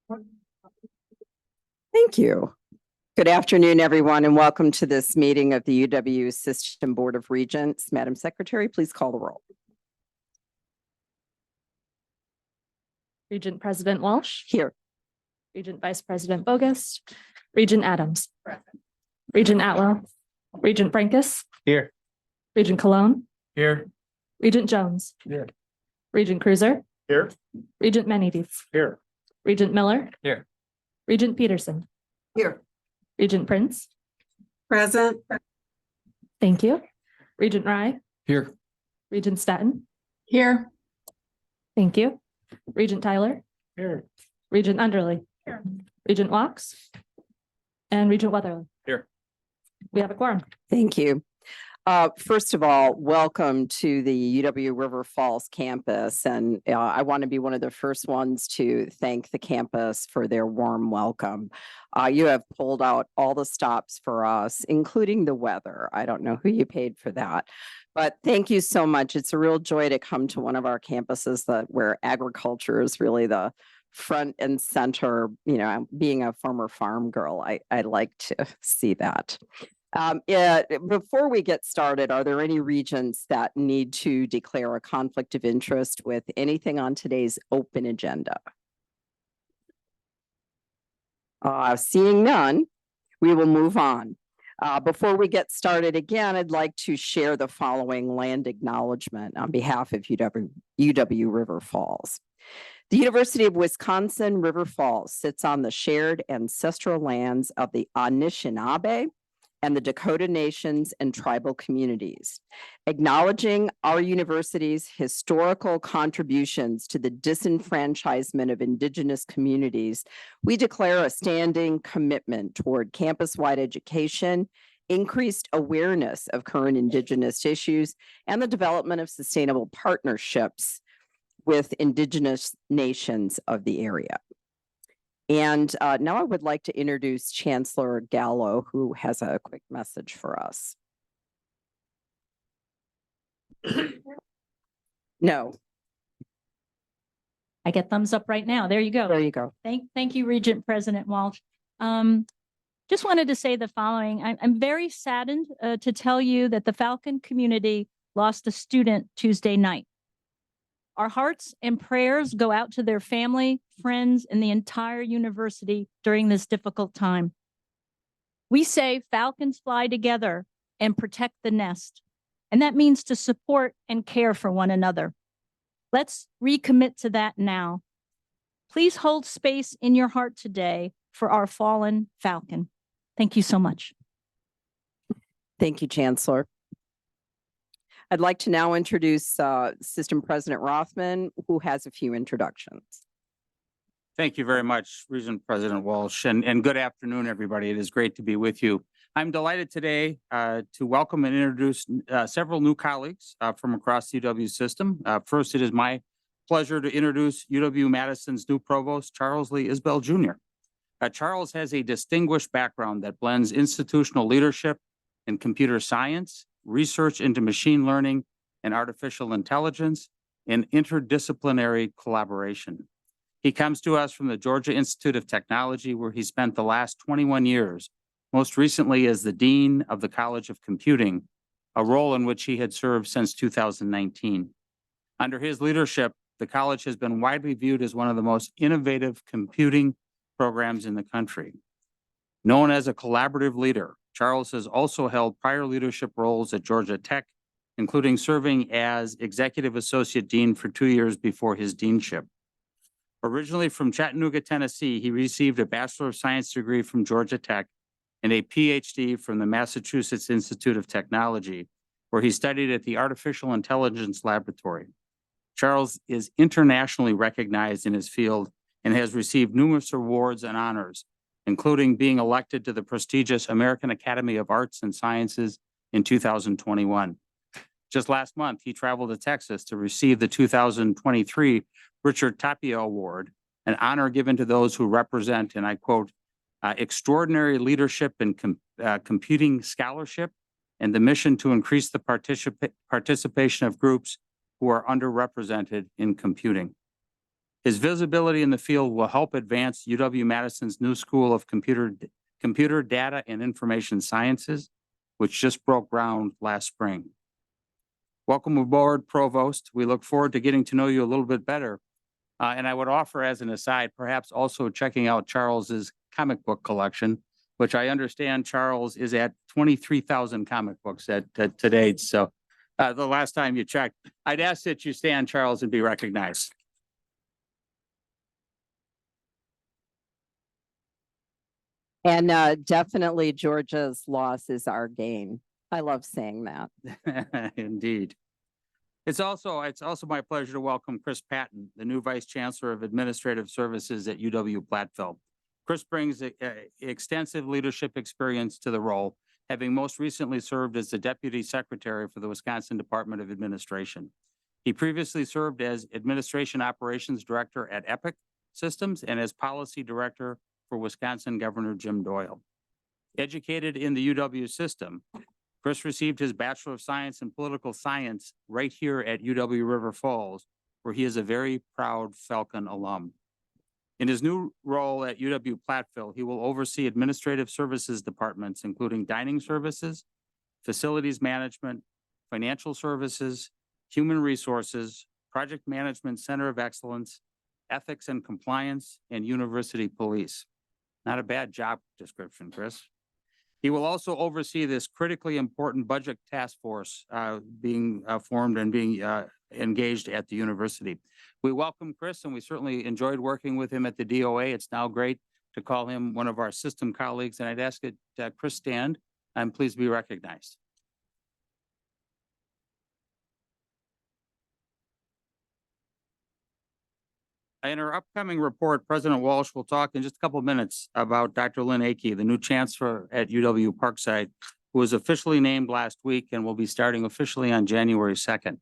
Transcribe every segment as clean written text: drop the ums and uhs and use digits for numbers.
Thank you. Good afternoon, everyone, and welcome to this meeting of the UW System Board of Regents. Madam Secretary, please call the roll. Regent President Walsh. Here. Regent Vice President Bogus. Regent Adams. Present. Regent Atwell. Regent Frankus. Here. Regent Cologne. Here. Regent Jones. Here. Regent Cruiser. Here. Regent Menedith. Here. Regent Miller. Here. Regent Peterson. Here. Regent Prince. Present. Thank you. Regent Rye. Here. Regent Staton. Here. Thank you. Regent Tyler. Here. Regent Underly. Here. Regent Walks. And Regent Weatherly. Here. We have a quorum. Thank you. First of all, welcome to the UW River Falls campus. And I want to be one of the first ones to thank the campus for their warm welcome. You have pulled out all the stops for us, including the weather. I don't know who you paid for that, but thank you so much. It's a real joy to come to one of our campuses where agriculture is really the front and center. You know, being a former farm girl, I like to see that. Before we get started, are there any regents that need to declare a conflict of interest with anything on today's open agenda? Seeing none, we will move on. Before we get started again, I'd like to share the following land acknowledgement on behalf of UW River Falls. The University of Wisconsin River Falls sits on the shared ancestral lands of the Anishinaabe and the Dakota Nations and tribal communities. Acknowledging our university's historical contributions to the disenfranchisement of Indigenous communities, we declare a standing commitment toward campus-wide education, increased awareness of current Indigenous issues, and the development of sustainable partnerships with Indigenous nations of the area. And now I would like to introduce Chancellor Gallo, who has a quick message for us. No. I get thumbs up right now. There you go. There you go. Thank you, Regent President Walsh. Just wanted to say the following. I'm very saddened to tell you that the Falcon community lost a student Tuesday night. Our hearts and prayers go out to their family, friends, and the entire university during this difficult time. We say falcons fly together and protect the nest, and that means to support and care for one another. Let's recommit to that now. Please hold space in your heart today for our fallen falcon. Thank you so much. Thank you, Chancellor. I'd like to now introduce System President Rothman, who has a few introductions. Thank you very much, Regent President Walsh, and good afternoon, everybody. It is great to be with you. I'm delighted today to welcome and introduce several new colleagues from across the UW system. First, it is my pleasure to introduce UW-Madison's new provost, Charles Lee Isbell Jr. Charles has a distinguished background that blends institutional leadership and computer science, research into machine learning and artificial intelligence, and interdisciplinary collaboration. He comes to us from the Georgia Institute of Technology, where he spent the last 21 years, most recently as the Dean of the College of Computing, a role in which he had served since 2019. Under his leadership, the college has been widely viewed as one of the most innovative computing programs in the country. Known as a collaborative leader, Charles has also held prior leadership roles at Georgia Tech, including serving as Executive Associate Dean for 2 years before his deanship. Originally from Chattanooga, Tennessee, he received a Bachelor of Science degree from Georgia Tech and a PhD from the Massachusetts Institute of Technology, where he studied at the Artificial Intelligence Laboratory. Charles is internationally recognized in his field and has received numerous awards and honors, including being elected to the prestigious American Academy of Arts and Sciences in 2021. Just last month, he traveled to Texas to receive the 2023 Richard Tapia Award, an honor given to those who represent, and I quote, extraordinary leadership in computing scholarship and the mission to increase the participation of groups who are underrepresented in computing. His visibility in the field will help advance UW-Madison's new School of Computer Data and Information Sciences, which just broke ground last spring. Welcome aboard, Provost. We look forward to getting to know you a little bit better. And I would offer as an aside, perhaps also checking out Charles's comic book collection, which I understand Charles is at 23,000 comic books to date. So the last time you checked, I'd ask that you stand, Charles, and be recognized. And definitely Georgia's loss is our gain. I love saying that. Indeed. It's also my pleasure to welcome Chris Patton, the new Vice Chancellor of Administrative Services at UW-Platteville. Chris brings extensive leadership experience to the role, having most recently served as the Deputy Secretary for the Wisconsin Department of Administration. He previously served as Administration Operations Director at Epic Systems and as Policy Director for Wisconsin Governor Jim Doyle. Educated in the UW system, Chris received his Bachelor of Science in Political Science right here at UW River Falls, where he is a very proud Falcon alum. In his new role at UW-Platteville, he will oversee administrative services departments, including dining services, facilities management, financial services, human resources, project management center of excellence, ethics and compliance, and university police. Not a bad job description, Chris. He will also oversee this critically important budget task force being formed and being engaged at the university. We welcome Chris, and we certainly enjoyed working with him at the DOA. It's now great to call him one of our system colleagues, and I'd ask that Chris stand and please be recognized. In our upcoming report, President Walsh will talk in just a couple of minutes about Dr. Lynn Akey, the new chancellor at UW Parkside, who was officially named last week and will be starting officially on January 2nd.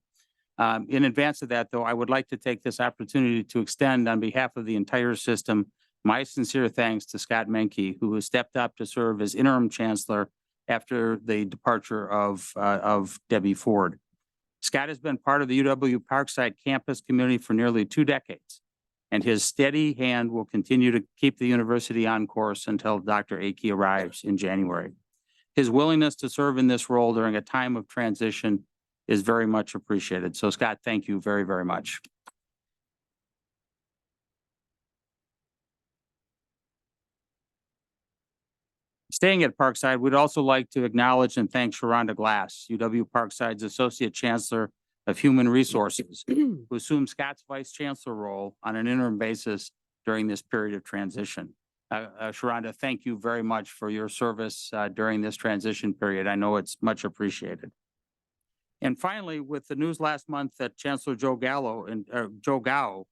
In advance of that, though, I would like to take this opportunity to extend on behalf of the entire system my sincere thanks to Scott Menke, who has stepped up to serve as interim chancellor after the departure of Debbie Ford. Scott has been part of the UW Parkside campus community for nearly 2 decades. And his steady hand will continue to keep the university on course until Dr. Akey arrives in January. His willingness to serve in this role during a time of transition is very much appreciated. So Scott, thank you very, very much. Staying at Parkside, we'd also like to acknowledge and thank Sharonda Glass, UW Parkside's Associate Chancellor of Human Resources, who assumed Scott's Vice Chancellor role on an interim basis during this period of transition. Sharonda, thank you very much for your service during this transition period. I know it's much appreciated. And finally, with the news last month that Chancellor Joe Gao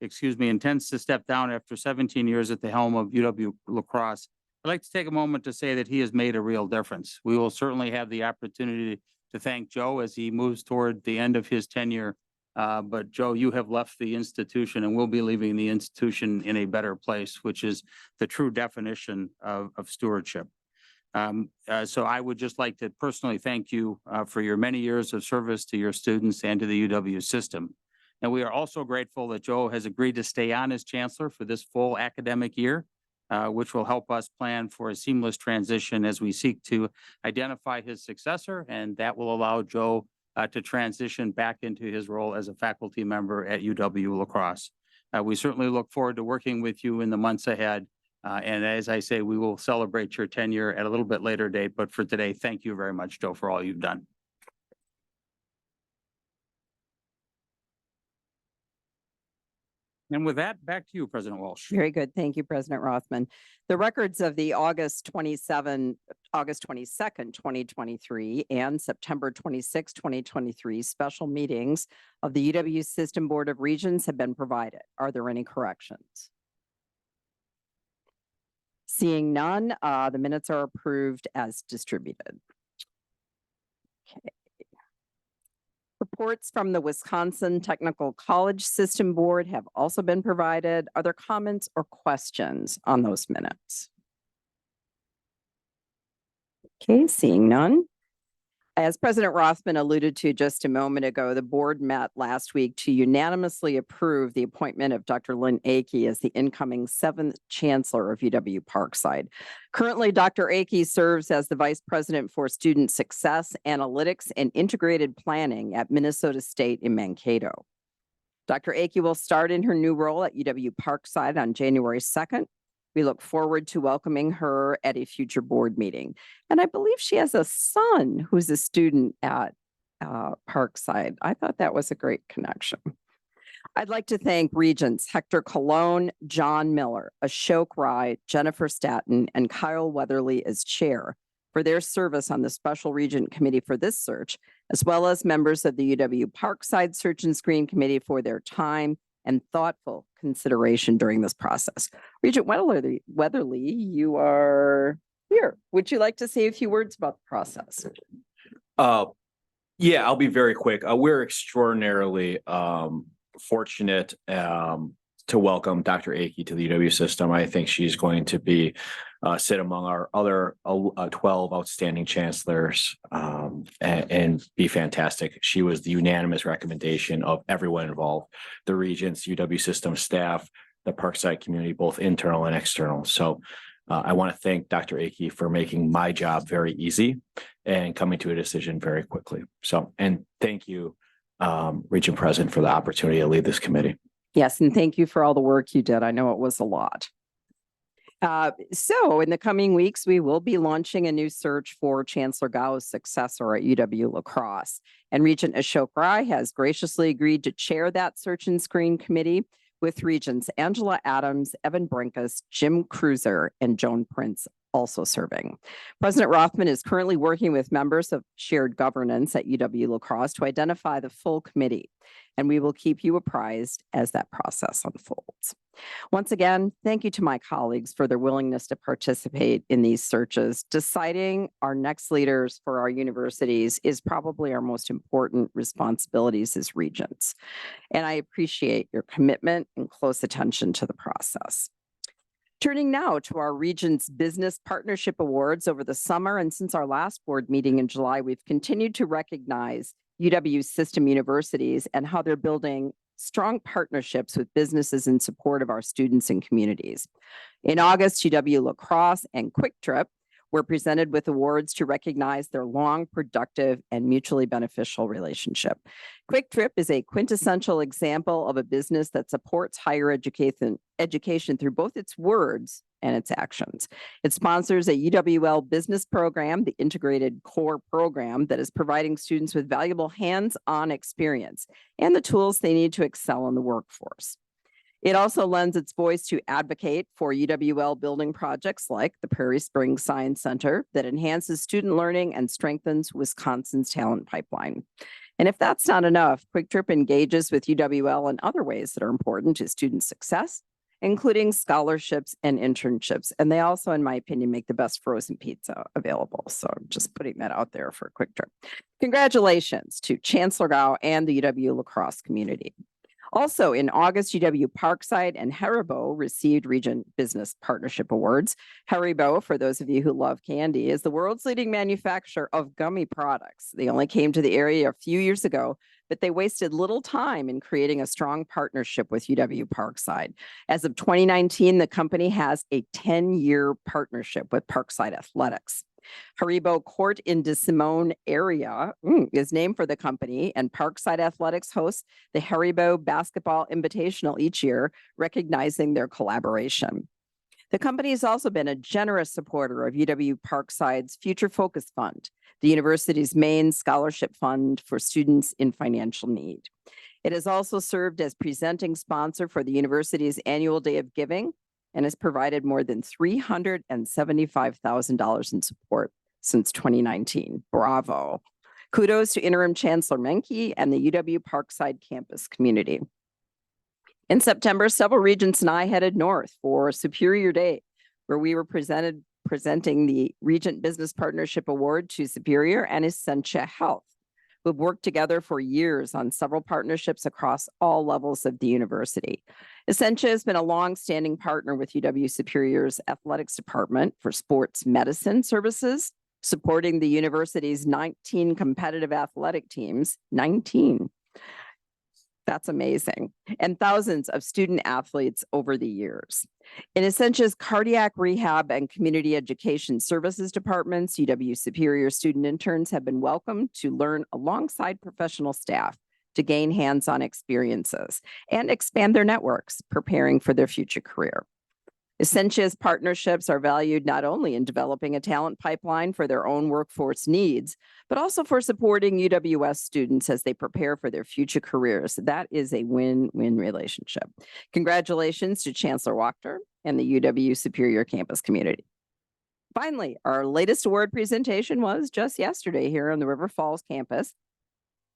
intends to step down after 17 years at the helm of UW La Crosse, I'd like to take a moment to say that he has made a real difference. We will certainly have the opportunity to thank Joe as he moves toward the end of his tenure. But Joe, you have left the institution and will be leaving the institution in a better place, which is the true definition of stewardship. So I would just like to personally thank you for your many years of service to your students and to the UW system. And we are also grateful that Joe has agreed to stay on as chancellor for this full academic year, which will help us plan for a seamless transition as we seek to identify his successor, and that will allow Joe to transition back into his role as a faculty member at UW La Crosse. We certainly look forward to working with you in the months ahead. And as I say, we will celebrate your tenure at a little bit later date. But for today, thank you very much, Joe, for all you've done. And with that, back to you, President Walsh. Very good. Thank you, President Rothman. The records of the August 22nd, 2023 and September 26, 2023 special meetings of the UW System Board of Regents have been provided. Are there any corrections? Seeing none, the minutes are approved as distributed. Okay. Reports from the Wisconsin Technical College System Board have also been provided. Are there comments or questions on those minutes? Okay, seeing none. As President Rothman alluded to just a moment ago, the board met last week to unanimously approve the appointment of Dr. Lynn Akey as the incoming 7th Chancellor of UW Parkside. Currently, Dr. Akey serves as the Vice President for Student Success, Analytics, and Integrated Planning at Minnesota State in Mankato. Dr. Akey will start in her new role at UW Parkside on January 2nd. We look forward to welcoming her at a future board meeting. And I believe she has a son who's a student at Parkside. I thought that was a great connection. I'd like to thank Regents Hector Colon, John Miller, Ashok Rai, Jennifer Staton, and Kyle Weatherly as chair for their service on the Special Regent Committee for this search, as well as members of the UW Parkside Search and Screen Committee for their time and thoughtful consideration during this process. Regent Weatherly, you are here. Would you like to say a few words about the process? Yeah, I'll be very quick. We're extraordinarily fortunate to welcome Dr. Akey to the UW system. I think she's going to sit among our other 12 outstanding chancellors and be fantastic. She was the unanimous recommendation of everyone involved, the Regents, UW system staff, the Parkside community, both internal and external. So I want to thank Dr. Akey for making my job very easy and coming to a decision very quickly. So, and thank you, Regent President, for the opportunity to lead this committee. Yes, and thank you for all the work you did. I know it was a lot. So in the coming weeks, we will be launching a new search for Chancellor Gao's successor at UW La Crosse. And Regent Ashok Rai has graciously agreed to chair that search and screen committee with Regents Angela Adams, Evan Brinkus, Jim Cruiser, and Joan Prince also serving. President Rothman is currently working with members of shared governance at UW La Crosse to identify the full committee, and we will keep you apprised as that process unfolds. Once again, thank you to my colleagues for their willingness to participate in these searches. Deciding our next leaders for our universities is probably our most important responsibilities as regents, and I appreciate your commitment and close attention to the process. Turning now to our Regents Business Partnership Awards over the summer, and since our last board meeting in July, we've continued to recognize UW system universities and how they're building strong partnerships with businesses in support of our students and communities. In August, UW La Crosse and Quick Trip were presented with awards to recognize their long, productive, and mutually beneficial relationship. Quick Trip is a quintessential example of a business that supports higher education through both its words and its actions. It sponsors a UWL business program, the Integrated Core Program, that is providing students with valuable hands-on experience and the tools they need to excel in the workforce. It also lends its voice to advocate for UWL building projects like the Prairie Springs Science Center that enhances student learning and strengthens Wisconsin's talent pipeline. And if that's not enough, Quick Trip engages with UWL in other ways that are important to student success, including scholarships and internships. And they also, in my opinion, make the best frozen pizza available. So I'm just putting that out there for a Quick Trip. Congratulations to Chancellor Gao and the UW La Crosse community. Also in August, UW Parkside and Haribo received Regent Business Partnership Awards. Haribo, for those of you who love candy, is the world's leading manufacturer of gummy products. They only came to the area a few years ago, but they wasted little time in creating a strong partnership with UW Parkside. As of 2019, the company has a 10-year partnership with Parkside Athletics. Haribo Court in Des Moines area is named for the company, and Parkside Athletics hosts the Haribo Basketball Invitational each year, recognizing their collaboration. The company has also been a generous supporter of UW Parkside's Future Focus Fund, the university's main scholarship fund for students in financial need. It has also served as presenting sponsor for the university's annual Day of Giving and has provided more than $375,000 in support since 2019. Bravo. Kudos to Interim Chancellor Menke and the UW Parkside campus community. In September, several regents and I headed north for Superior Day, where we were presenting the Regent Business Partnership Award to Superior and Essentia Health. We've worked together for years on several partnerships across all levels of the university. Essentia has been a long-standing partner with UW Superior's athletics department for sports medicine services, supporting the university's 19 competitive athletic teams, 19. That's amazing. And thousands of student athletes over the years. In Essentia's cardiac rehab and community education services departments, UW Superior student interns have been welcomed to learn alongside professional staff to gain hands-on experiences and expand their networks, preparing for their future career. Essentia's partnerships are valued not only in developing a talent pipeline for their own workforce needs, but also for supporting UWS students as they prepare for their future careers. That is a win-win relationship. Congratulations to Chancellor Wachter and the UW Superior campus community. Finally, our latest award presentation was just yesterday here on the River Falls campus.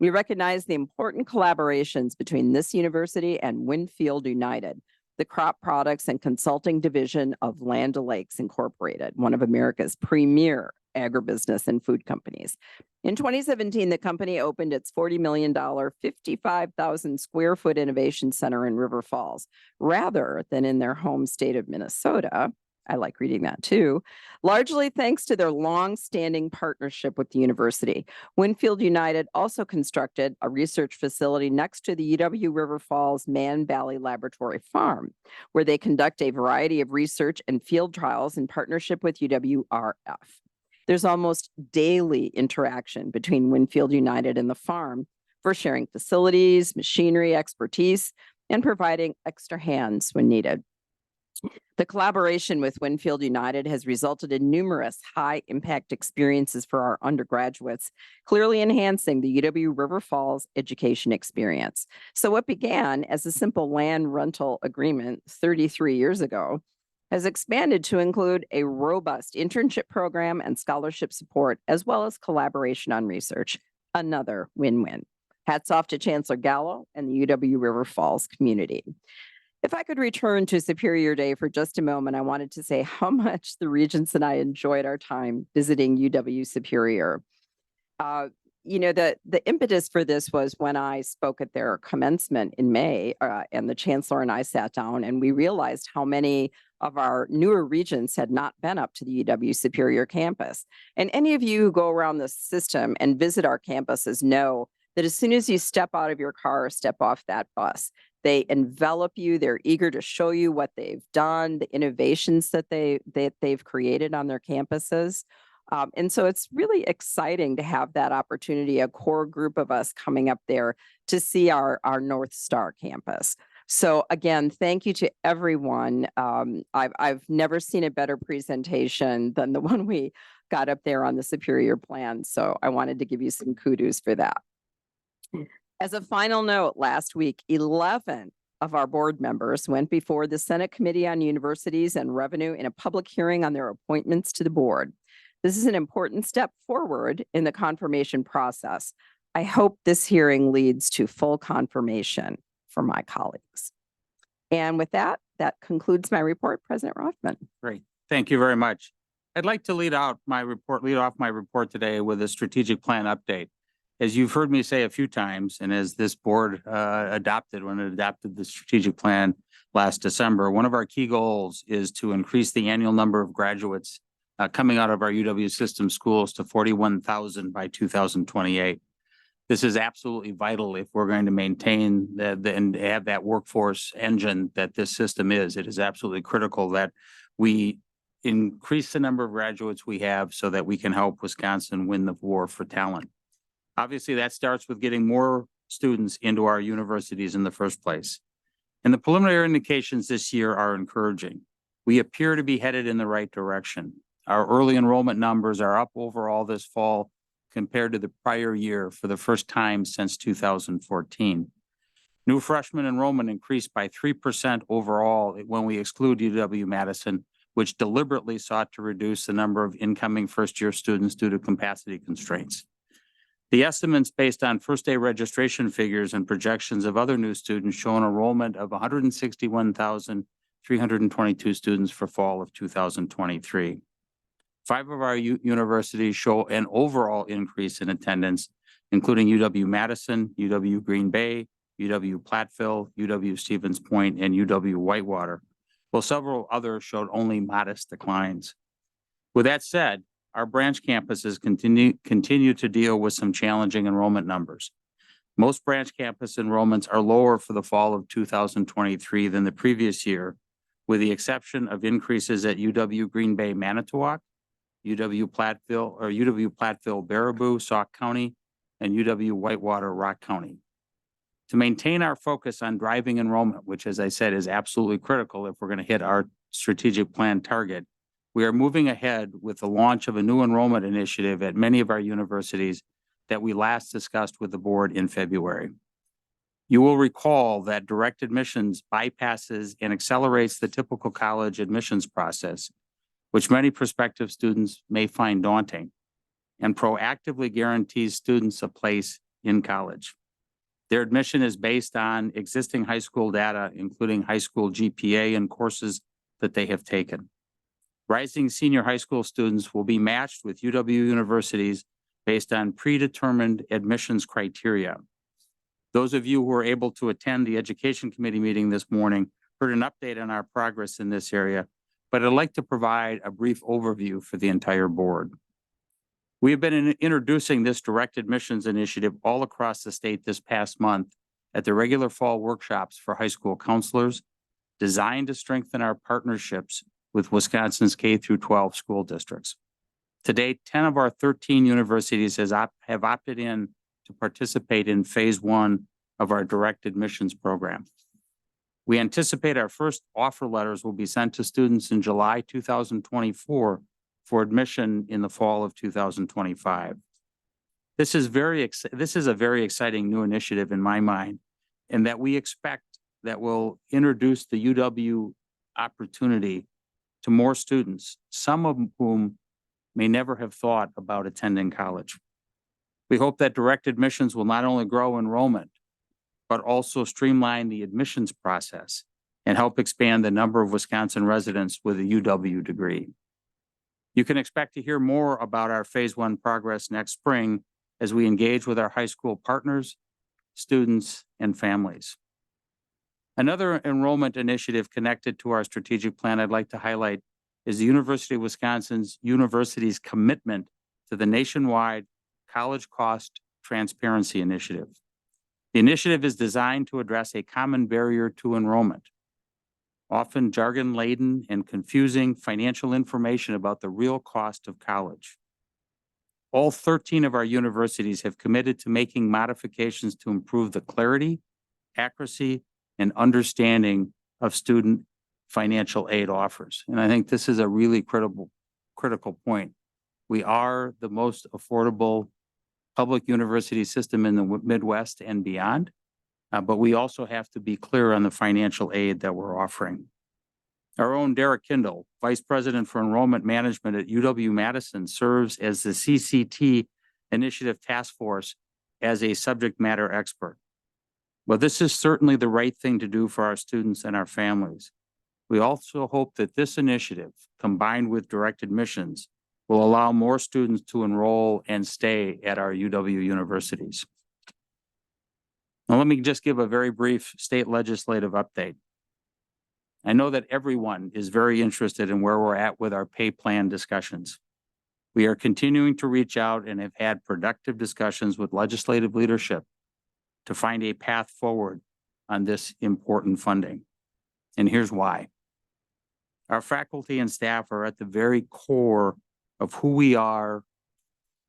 We recognize the important collaborations between this university and Winfield United, the crop products and consulting division of Land O'Lakes Incorporated, one of America's premier agribusiness and food companies. In 2017, the company opened its $40 million, 55,000 square foot innovation center in River Falls, rather than in their home state of Minnesota. I like reading that too, largely thanks to their long-standing partnership with the university. Winfield United also constructed a research facility next to the UW River Falls Man Valley Laboratory Farm, where they conduct a variety of research and field trials in partnership with UWRF. There's almost daily interaction between Winfield United and the farm for sharing facilities, machinery, expertise, and providing extra hands when needed. The collaboration with Winfield United has resulted in numerous high-impact experiences for our undergraduates, clearly enhancing the UW River Falls education experience. So what began as a simple land rental agreement 33 years ago has expanded to include a robust internship program and scholarship support, as well as collaboration on research. Another win-win. Hats off to Chancellor Gallo and the UW River Falls community. If I could return to Superior Day for just a moment, I wanted to say how much the Regents and I enjoyed our time visiting UW Superior. The impetus for this was when I spoke at their commencement in May, and the Chancellor and I sat down and we realized how many of our newer Regents had not been up to the UW Superior campus. And any of you who go around the system and visit our campuses know that as soon as you step out of your car or step off that bus, they envelop you. They're eager to show you what they've done, the innovations that they've created on their campuses. And so it's really exciting to have that opportunity, a core group of us coming up there to see our North Star campus. So again, thank you to everyone. I've never seen a better presentation than the one we got up there on the Superior Plan. So I wanted to give you some kudos for that. As a final note, last week, 11 of our board members went before the Senate Committee on Universities and Revenue in a public hearing on their appointments to the board. This is an important step forward in the confirmation process. I hope this hearing leads to full confirmation for my colleagues. And with that, that concludes my report, President Rothman. Great. Thank you very much. I'd like to lead off my report today with a strategic plan update. As you've heard me say a few times, and as this board adopted the strategic plan last December, one of our key goals is to increase the annual number of graduates coming out of our UW system schools to 41,000 by 2028. This is absolutely vital if we're going to maintain and have that workforce engine that this system is. It is absolutely critical that we increase the number of graduates we have so that we can help Wisconsin win the war for talent. Obviously, that starts with getting more students into our universities in the first place. And the preliminary indications this year are encouraging. We appear to be headed in the right direction. Our early enrollment numbers are up overall this fall compared to the prior year for the first time since 2014. New freshman enrollment increased by 3% overall when we exclude UW-Madison, which deliberately sought to reduce the number of incoming first-year students due to capacity constraints. The estimates based on first-day registration figures and projections of other new students show an enrollment of 161,322 students for fall of 2023. 5 of our universities show an overall increase in attendance, including UW-Madison, UW Green Bay, UW-Platteville, UW-Stevens Point, and UW-Whitewater, while several others showed only modest declines. With that said, our branch campuses continue to deal with some challenging enrollment numbers. Most branch campus enrollments are lower for the fall of 2023 than the previous year, with the exception of increases at UW Green Bay, Manitowoc, UW Platteville, Baraboo, Sauk County, and UW Whitewater, Rock County. To maintain our focus on driving enrollment, which, as I said, is absolutely critical if we're going to hit our strategic plan target, we are moving ahead with the launch of a new enrollment initiative at many of our universities that we last discussed with the board in February. You will recall that direct admissions bypasses and accelerates the typical college admissions process, which many prospective students may find daunting, and proactively guarantees students a place in college. Their admission is based on existing high school data, including high school GPA and courses that they have taken. Rising senior high school students will be matched with UW universities based on predetermined admissions criteria. Those of you who were able to attend the Education Committee meeting this morning heard an update on our progress in this area, but I'd like to provide a brief overview for the entire board. We have been introducing this direct admissions initiative all across the state this past month at the regular fall workshops for high school counselors, designed to strengthen our partnerships with Wisconsin's K-12 school districts. To date, 10 of our 13 universities have opted in to participate in phase 1 of our direct admissions program. We anticipate our first offer letters will be sent to students in July 2024 for admission in the fall of 2025. This is a very exciting new initiative in my mind, and that we expect that will introduce the UW opportunity to more students, some of whom may never have thought about attending college. We hope that direct admissions will not only grow enrollment, but also streamline the admissions process and help expand the number of Wisconsin residents with a UW degree. You can expect to hear more about our phase 1 progress next spring as we engage with our high school partners, students, and families. Another enrollment initiative connected to our strategic plan I'd like to highlight is the University of Wisconsin's commitment to the nationwide College Cost Transparency Initiative. The initiative is designed to address a common barrier to enrollment, often jargon-laden and confusing financial information about the real cost of college. All 13 of our universities have committed to making modifications to improve the clarity, accuracy, and understanding of student financial aid offers. And I think this is a really critical point. We are the most affordable public university system in the Midwest and beyond, but we also have to be clear on the financial aid that we're offering. Our own Derek Kindle, Vice President for Enrollment Management at UW-Madison, serves as the CCT Initiative Task Force as a subject matter expert. Well, this is certainly the right thing to do for our students and our families. We also hope that this initiative, combined with direct admissions, will allow more students to enroll and stay at our UW universities. Now, let me just give a very brief state legislative update. I know that everyone is very interested in where we're at with our pay plan discussions. We are continuing to reach out and have had productive discussions with legislative leadership to find a path forward on this important funding. And here's why. Our faculty and staff are at the very core of who we are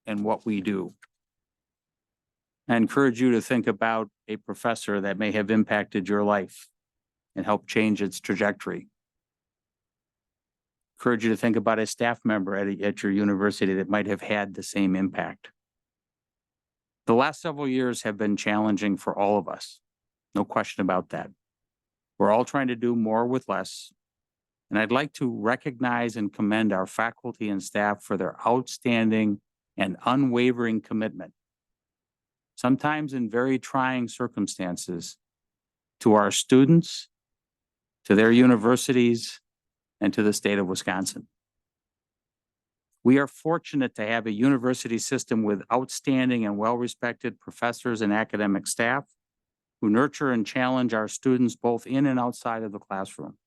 and what we do. I encourage you to think about a professor that may have impacted your life and helped change its trajectory. Encourage you to think about a staff member at your university that might have had the same impact. The last several years have been challenging for all of us. No question about that. We're all trying to do more with less. And I'd like to recognize and commend our faculty and staff for their outstanding and unwavering commitment, sometimes in very trying circumstances, to our students, to their universities, and to the state of Wisconsin. We are fortunate to have a university system with outstanding and well-respected professors and academic staff who nurture and challenge our students both in and outside of the classroom.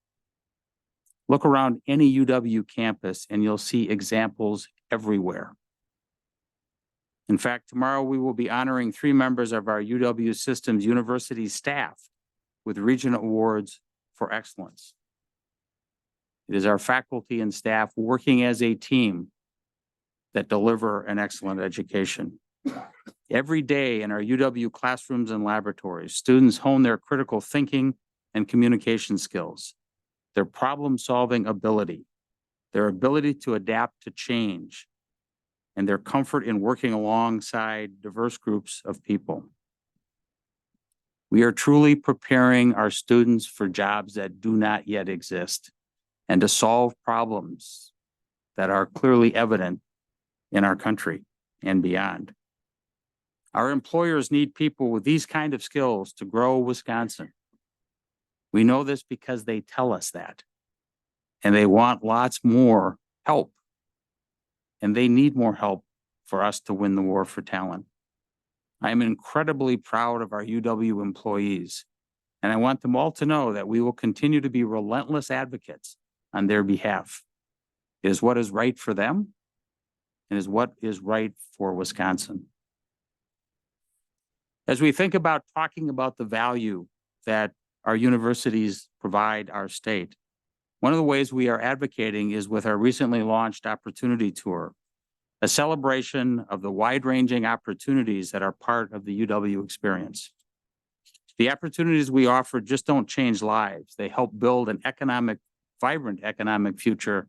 Look around any UW campus and you'll see examples everywhere. In fact, tomorrow we will be honoring 3 members of our UW Systems University staff with Regent Awards for excellence. It is our faculty and staff working as a team that deliver an excellent education. Every day in our UW classrooms and laboratories, students hone their critical thinking and communication skills, their problem-solving ability, their ability to adapt to change, and their comfort in working alongside diverse groups of people. We are truly preparing our students for jobs that do not yet exist and to solve problems that are clearly evident in our country and beyond. Our employers need people with these kind of skills to grow Wisconsin. We know this because they tell us that, and they want lots more help, and they need more help for us to win the war for talent. I am incredibly proud of our UW employees, and I want them all to know that we will continue to be relentless advocates on their behalf. It is what is right for them and is what is right for Wisconsin. As we think about talking about the value that our universities provide our state, one of the ways we are advocating is with our recently launched Opportunity Tour, a celebration of the wide-ranging opportunities that are part of the UW experience. The opportunities we offer just don't change lives. They help build an vibrant economic future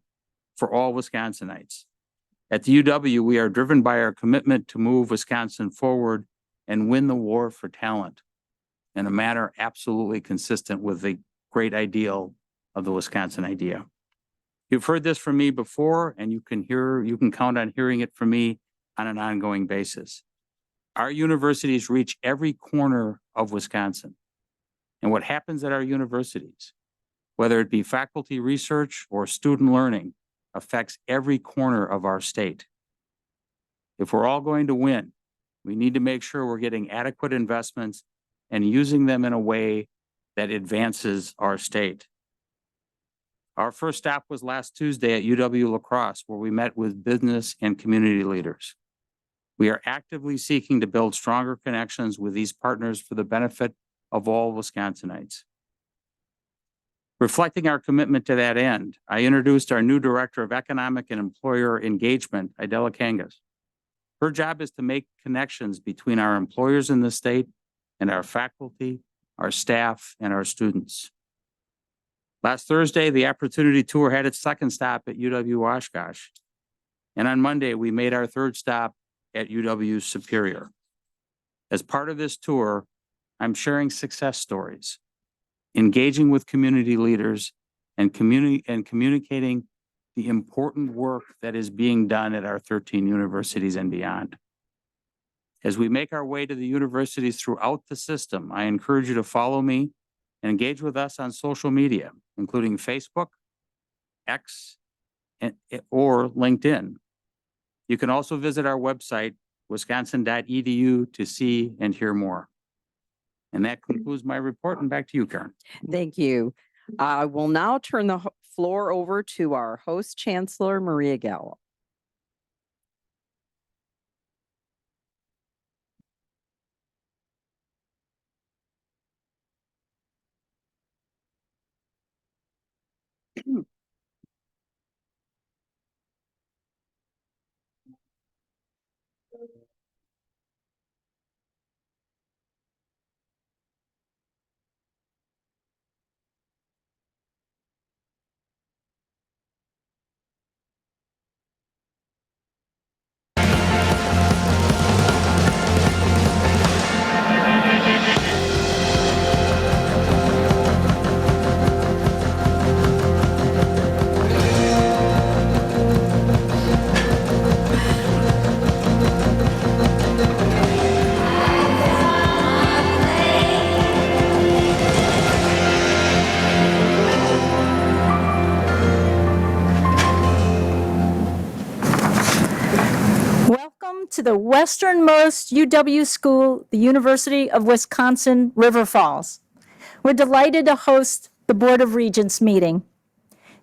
for all Wisconsinites. At the UW, we are driven by our commitment to move Wisconsin forward and win the war for talent in a manner absolutely consistent with the great ideal of the Wisconsin idea. You've heard this from me before, and you can count on hearing it from me on an ongoing basis. Our universities reach every corner of Wisconsin. And what happens at our universities, whether it be faculty research or student learning, affects every corner of our state. If we're all going to win, we need to make sure we're getting adequate investments and using them in a way that advances our state. Our first stop was last Tuesday at UW La Crosse, where we met with business and community leaders. We are actively seeking to build stronger connections with these partners for the benefit of all Wisconsinites. Reflecting our commitment to that end, I introduced our new Director of Economic and Employer Engagement, Idella Kangas. Her job is to make connections between our employers in the state and our faculty, our staff, and our students. Last Thursday, the Opportunity Tour had its second stop at UW Oshkosh. And on Monday, we made our third stop at UW Superior. As part of this tour, I'm sharing success stories, engaging with community leaders, and communicating the important work that is being done at our 13 universities and beyond. As we make our way to the universities throughout the system, I encourage you to follow me and engage with us on social media, including Facebook, X, or LinkedIn. You can also visit our website, wisconsin.edu, to see and hear more. And that concludes my report, and back to you, Karen. Thank you. I will now turn the floor over to our host chancellor, Maria Gallo. Welcome to the westernmost UW school, the University of Wisconsin, River Falls. We're delighted to host the Board of Regents meeting.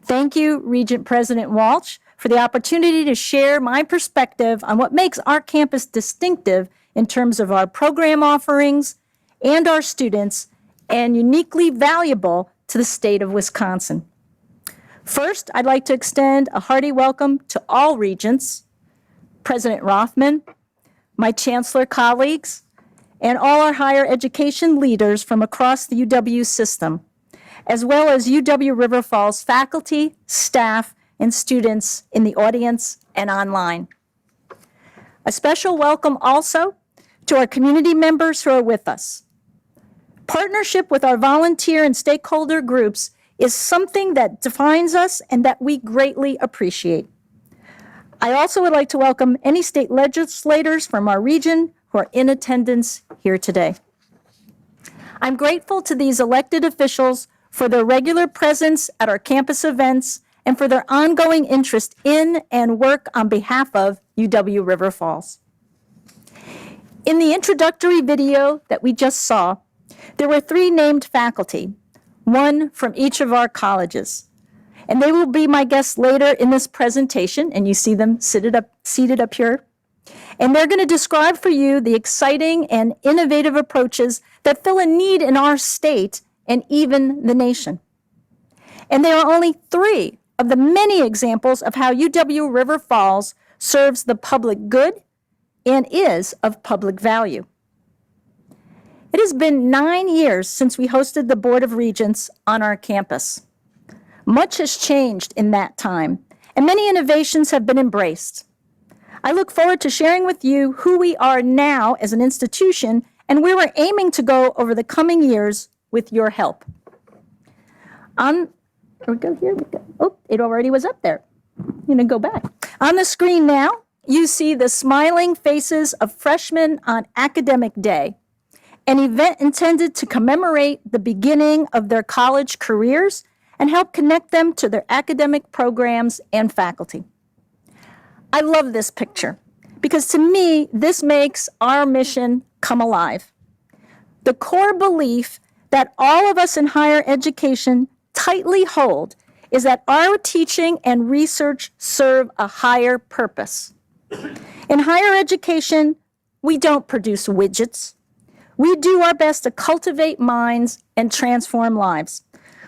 Thank you, Regent President Walsh, for the opportunity to share my perspective on what makes our campus distinctive in terms of our program offerings and our students, and uniquely valuable to the state of Wisconsin. First, I'd like to extend a hearty welcome to all regents, President Rothman, my chancellor colleagues, and all our higher education leaders from across the UW system, as well as UW River Falls faculty, staff, and students in the audience and online. A special welcome also to our community members who are with us. Partnership with our volunteer and stakeholder groups is something that defines us and that we greatly appreciate. I also would like to welcome any state legislators from our region who are in attendance here today. I'm grateful to these elected officials for their regular presence at our campus events and for their ongoing interest in and work on behalf of UW River Falls. In the introductory video that we just saw, there were 3 named faculty, 1 from each of our colleges. And they will be my guests later in this presentation, and you see them seated up here. And they're going to describe for you the exciting and innovative approaches that fill a need in our state and even the nation. And there are only 3 of the many examples of how UW River Falls serves the public good and is of public value. It has been 9 years since we hosted the Board of Regents on our campus. Much has changed in that time, and many innovations have been embraced. I look forward to sharing with you who we are now as an institution and where we're aiming to go over the coming years with your help. Here we go. Oh, it already was up there. I'm going to go back. On the screen now, you see the smiling faces of freshmen on Academic Day, an event intended to commemorate the beginning of their college careers and help connect them to their academic programs and faculty. I love this picture because to me, this makes our mission come alive. The core belief that all of us in higher education tightly hold is that our teaching and research serve a higher purpose. In higher education, we don't produce widgets. We do our best to cultivate minds and transform lives.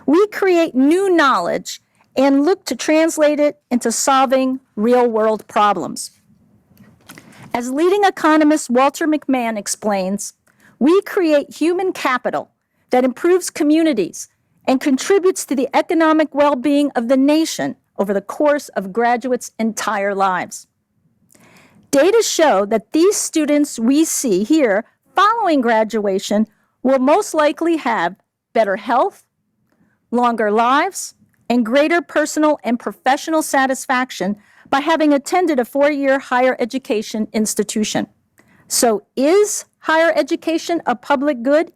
We create new knowledge and look to translate it into solving real-world problems. As leading economist Walter McMahon explains, we create human capital that improves communities and contributes to the economic well-being of the nation over the course of graduates' entire lives. Data show that these students we see here following graduation will most likely have better health, longer lives, and greater personal and professional satisfaction by having attended a 4-year higher education institution. So is higher education a public good?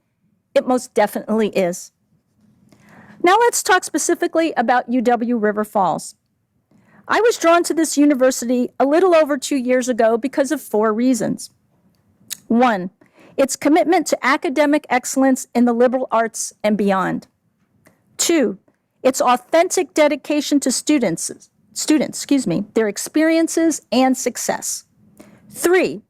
It most definitely is. Now let's talk specifically about UW River Falls. I was drawn to this university a little over 2 years ago because of 4 reasons. 1, its commitment to academic excellence in the liberal arts and beyond. 2, its authentic dedication to students, their experiences and success. 3,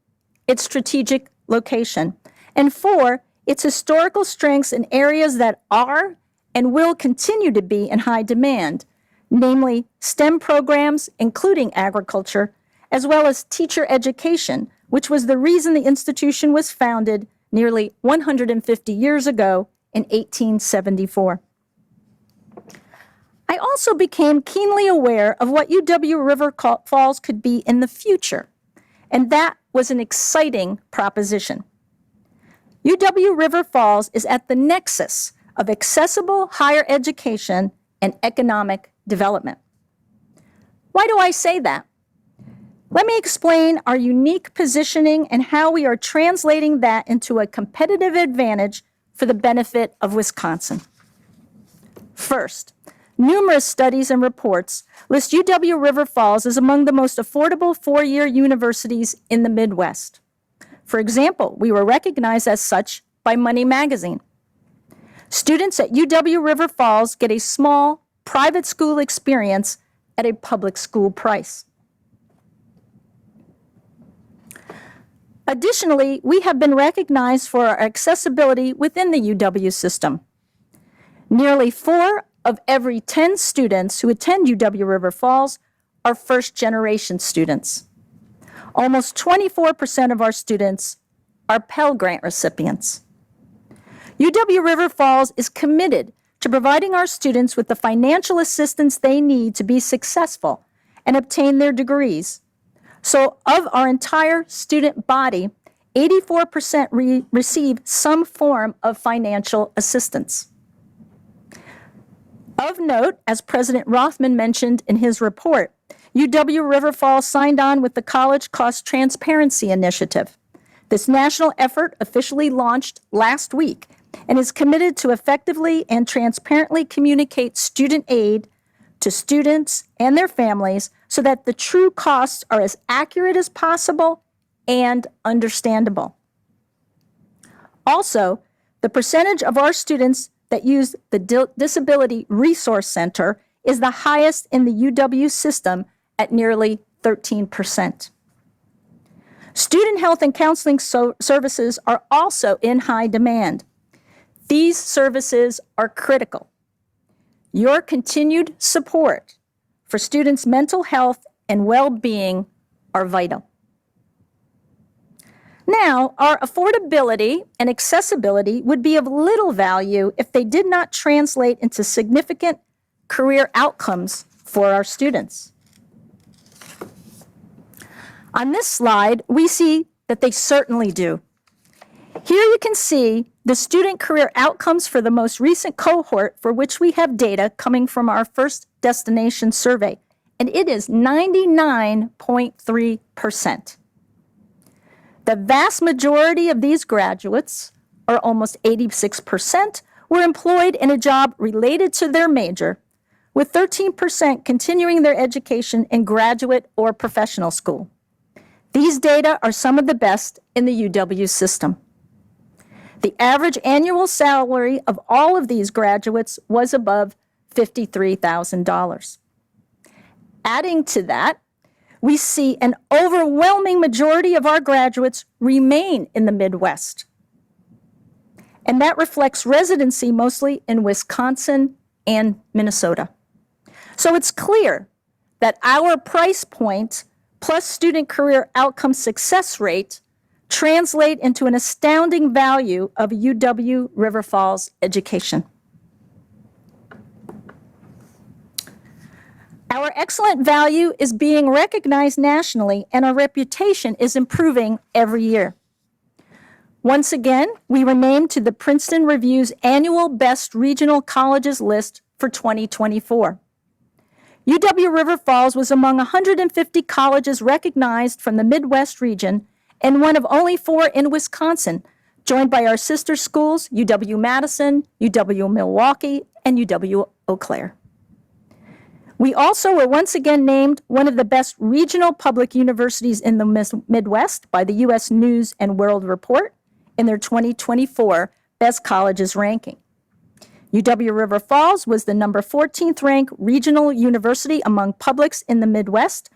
its strategic location. And 4, its historical strengths in areas that are and will continue to be in high demand, namely STEM programs, including agriculture, as well as teacher education, which was the reason the institution was founded nearly 150 years ago in 1874. I also became keenly aware of what UW River Falls could be in the future, and that was an exciting proposition. UW River Falls is at the nexus of accessible higher education and economic development. Why do I say that? Let me explain our unique positioning and how we are translating that into a competitive advantage for the benefit of Wisconsin. First, numerous studies and reports list UW River Falls as among the most affordable 4-year universities in the Midwest. For example, we were recognized as such by Money Magazine. Students at UW River Falls get a small, private school experience at a public school price. Additionally, we have been recognized for our accessibility within the UW system. Nearly 4 of every 10 students who attend UW River Falls are first-generation students. Almost 24% of our students are Pell Grant recipients. UW River Falls is committed to providing our students with the financial assistance they need to be successful and obtain their degrees. So of our entire student body, 84% receive some form of financial assistance. Of note, as President Rothman mentioned in his report, UW River Falls signed on with the College Cost Transparency Initiative. This national effort officially launched last week and is committed to effectively and transparently communicate student aid to students and their families so that the true costs are as accurate as possible and understandable. Also, the percentage of our students that use the Disability Resource Center is the highest in the UW system at nearly 13%. Student health and counseling services are also in high demand. These services are critical. Your continued support for students' mental health and well-being are vital. Now, our affordability and accessibility would be of little value if they did not translate into significant career outcomes for our students. On this slide, we see that they certainly do. Here you can see the student career outcomes for the most recent cohort for which we have data coming from our first destination survey, and it is 99.3%. The vast majority of these graduates, or almost 86%, were employed in a job related to their major, with 13% continuing their education in graduate or professional school. These data are some of the best in the UW system. The average annual salary of all of these graduates was above $53,000. Adding to that, we see an overwhelming majority of our graduates remain in the Midwest. And that reflects residency mostly in Wisconsin and Minnesota. So it's clear that our price point plus student career outcome success rate translate into an astounding value of UW River Falls education. Our excellent value is being recognized nationally, and our reputation is improving every year. Once again, we were named to the Princeton Review's annual Best Regional Colleges list for 2024. UW River Falls was among 150 colleges recognized from the Midwest region and one of only 4 in Wisconsin, joined by our sister schools, UW-Madison, UW-Milwaukee, and UW-Eau Claire. We also were once again named one of the best regional public universities in the Midwest by the U.S. News and World Report in their 2024 Best Colleges ranking. UW River Falls was the number 14th ranked regional university among publics in the Midwest,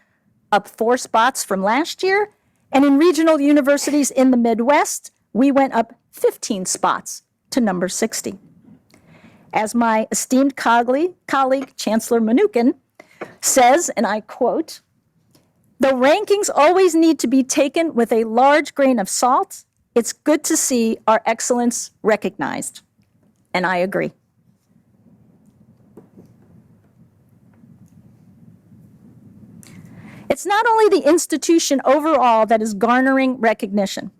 up 4 spots from last year. And in regional universities in the Midwest, we went up 15 spots to number 60. As my esteemed colleague Chancellor Mnuchin, says, and I quote, "The rankings always need to be taken with a large grain of salt. It's good to see our excellence recognized." And I agree. It's not only the institution overall that is garnering recognition.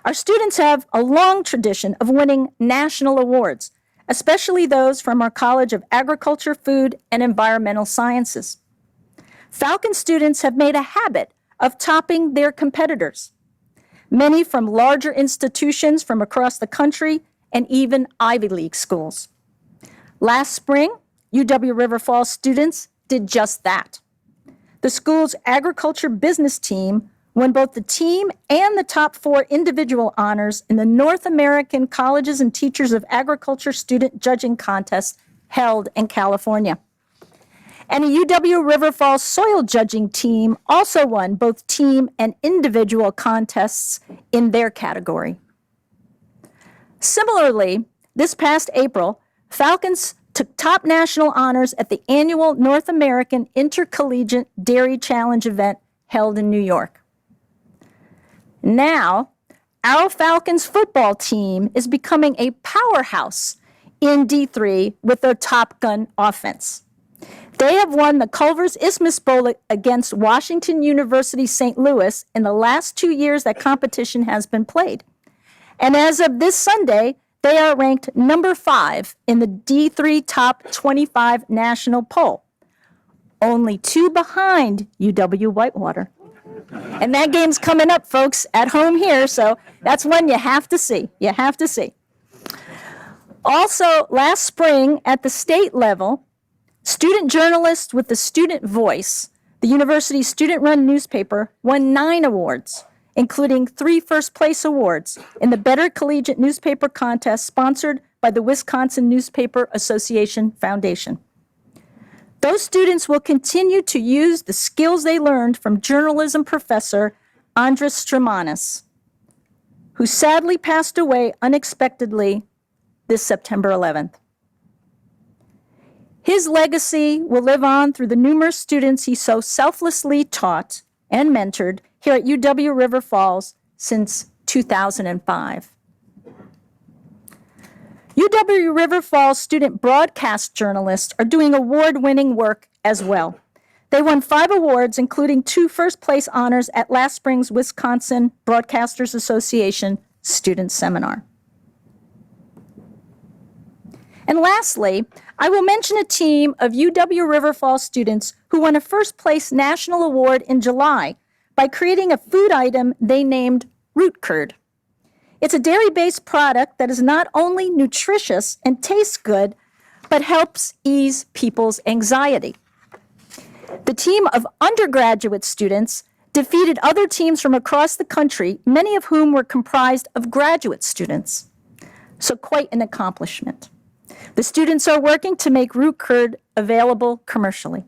Our students have a long tradition of winning national awards, especially those from our College of Agriculture, Food, and Environmental Sciences. Falcon students have made a habit of topping their competitors, many from larger institutions from across the country and even Ivy League schools. Last spring, UW River Falls students did just that. The school's agriculture business team won both the team and the top 4 individual honors in the North American Colleges and Teachers of Agriculture Student Judging Contest held in California. And a UW River Falls soil judging team also won both team and individual contests in their category. Similarly, this past April, Falcons took top national honors at the annual North American Intercollegiate Dairy Challenge event held in New York. Now, our Falcons football team is becoming a powerhouse in D3 with their Top Gun offense. They have won the Culver's Isthmus Bowl against Washington University St. Louis in the last 2 years that competition has been played. And as of this Sunday, they are ranked number 5 in the D3 Top 25 national poll, only 2 behind UW Whitewater. And that game's coming up, folks, at home here, so that's one you have to see. You have to see. Also, last spring at the state level, student journalists with the Student Voice, the university's student-run newspaper, won 9 awards, including 3 first-place awards in the Better Collegiate Newspaper Contest sponsored by the Wisconsin Newspaper Association Foundation. Those students will continue to use the skills they learned from journalism professor Andras Stramanis, who sadly passed away unexpectedly this September 11th. His legacy will live on through the numerous students he so selflessly taught and mentored here at UW River Falls since 2005. UW River Falls student broadcast journalists are doing award-winning work as well. They won 5 awards, including 2 first-place honors at last spring's Wisconsin Broadcasters Association Student Seminar. And lastly, I will mention a team of UW River Falls students who won a first-place national award in July by creating a food item they named Root Curd. It's a dairy-based product that is not only nutritious and tastes good, but helps ease people's anxiety. The team of undergraduate students defeated other teams from across the country, many of whom were comprised of graduate students. So quite an accomplishment. The students are working to make root curd available commercially.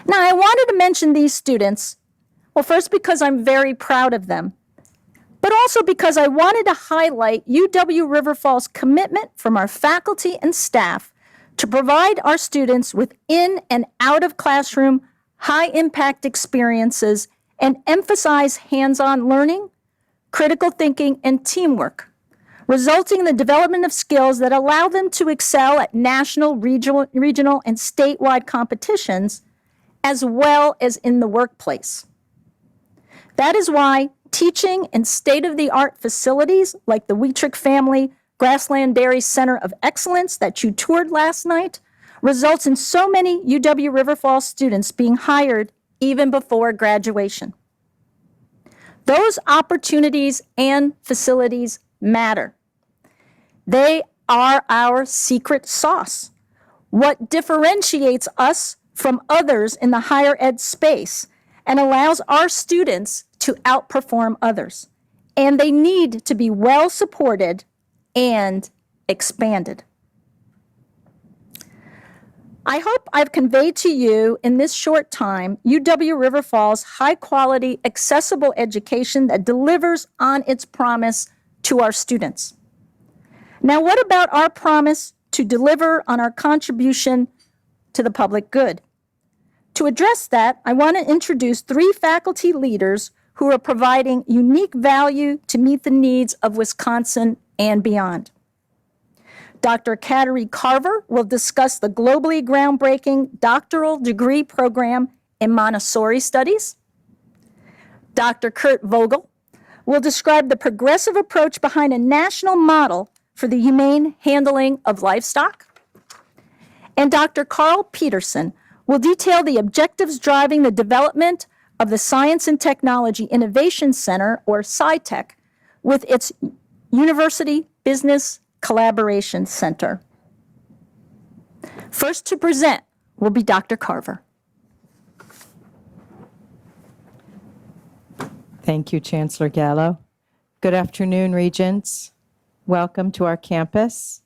Now, I wanted to mention these students, well, first because I'm very proud of them, but also because I wanted to highlight UW River Falls' commitment from our faculty and staff to provide our students with in and out of classroom high-impact experiences and emphasize hands-on learning, critical thinking, and teamwork, resulting in the development of skills that allow them to excel at national, regional, and statewide competitions, as well as in the workplace. That is why teaching in state-of-the-art facilities like the Wietrich Family Grassland Dairy Center of Excellence that you toured last night results in so many UW River Falls students being hired even before graduation. Those opportunities and facilities matter. They are our secret sauce, what differentiates us from others in the higher ed space and allows our students to outperform others. And they need to be well supported and expanded. I hope I've conveyed to you in this short time UW River Falls' high-quality, accessible education that delivers on its promise to our students. Now, what about our promise to deliver on our contribution to the public good? To address that, I want to introduce 3 faculty leaders who are providing unique value to meet the needs of Wisconsin and beyond. Dr. Kateri Carver will discuss the globally groundbreaking doctoral degree program in Montessori studies. Dr. Kurt Vogel will describe the progressive approach behind a national model for the humane handling of livestock. And Dr. Carl Peterson will detail the objectives driving the development of the Science and Technology Innovation Center, or SciTech, with its University Business Collaboration Center. First to present will be Dr. Carver. Thank you, Chancellor Gallo. Good afternoon, Regents. Welcome to our campus.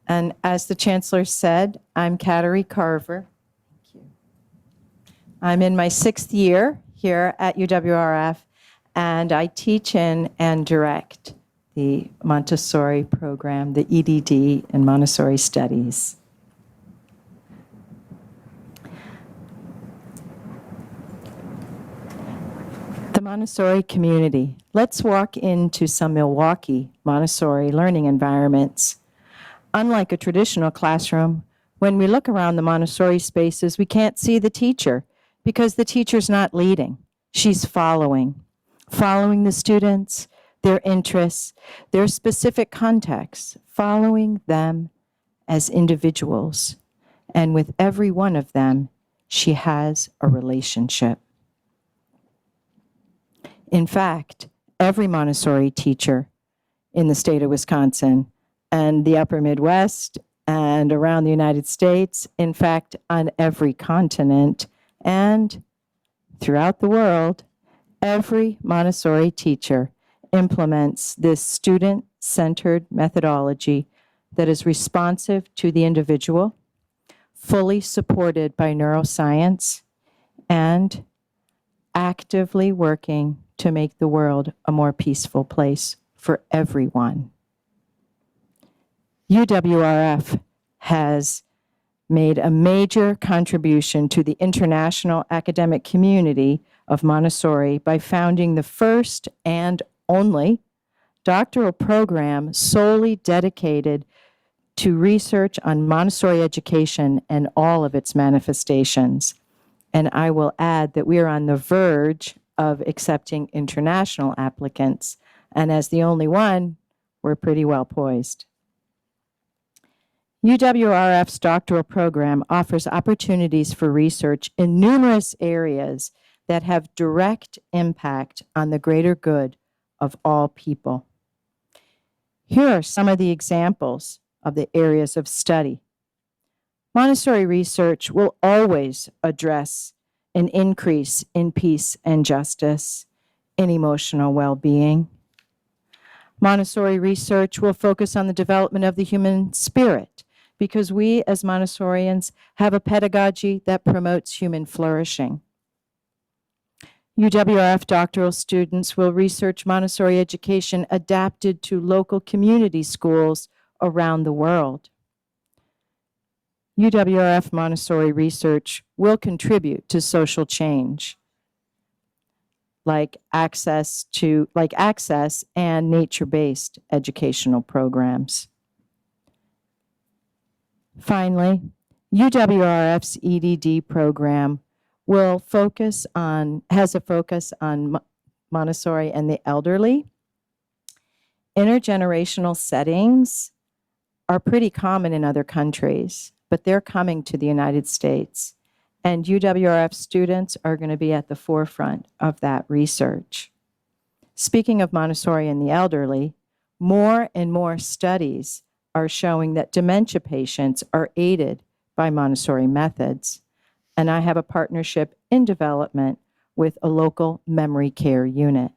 And as the Chancellor said, I'm Kateri Carver. Thank you. I'm in my 6th year here at UWRF, and I teach in and direct the Montessori program, the EDD and Montessori Studies. The Montessori community. Let's walk into some Milwaukee Montessori learning environments. Unlike a traditional classroom, when we look around the Montessori spaces, we can't see the teacher because the teacher's not leading. She's following the students, their interests, their specific contexts, following them as individuals. And with every one of them, she has a relationship. In fact, every Montessori teacher in the state of Wisconsin and the upper Midwest and around the United States, in fact, on every continent and throughout the world, every Montessori teacher implements this student-centered methodology that is responsive to the individual, fully supported by neuroscience, and actively working to make the world a more peaceful place for everyone. UWRF has made a major contribution to the international academic community of Montessori by founding the first and only doctoral program solely dedicated to research on Montessori education and all of its manifestations. And I will add that we are on the verge of accepting international applicants. And as the only one, we're pretty well poised. UWRF's doctoral program offers opportunities for research in numerous areas that have direct impact on the greater good of all people. Here are some of the examples of the areas of study. Montessori research will always address an increase in peace and justice, in emotional well-being. Montessori research will focus on the development of the human spirit because we as Montessorians have a pedagogy that promotes human flourishing. UWRF doctoral students will research Montessori education adapted to local community schools around the world. UWRF Montessori research will contribute to social change, like access and nature-based educational programs. Finally, UWRF's EDD program has a focus on Montessori and the elderly. Intergenerational settings are pretty common in other countries, but they're coming to the United States. And UWRF students are going to be at the forefront of that research. Speaking of Montessori and the elderly, more and more studies are showing that dementia patients are aided by Montessori methods. And I have a partnership in development with a local memory care unit.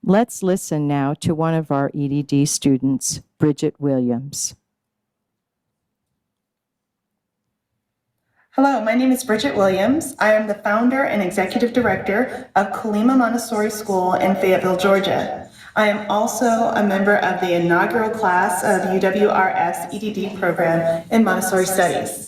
Let's listen now to one of our EDD students, Bridget Williams. Hello, my name is Bridget Williams. I am the founder and executive director of Colima Montessori School in Fayetteville, Georgia. I am also a member of the inaugural class of UWRF's EDD program in Montessori Studies.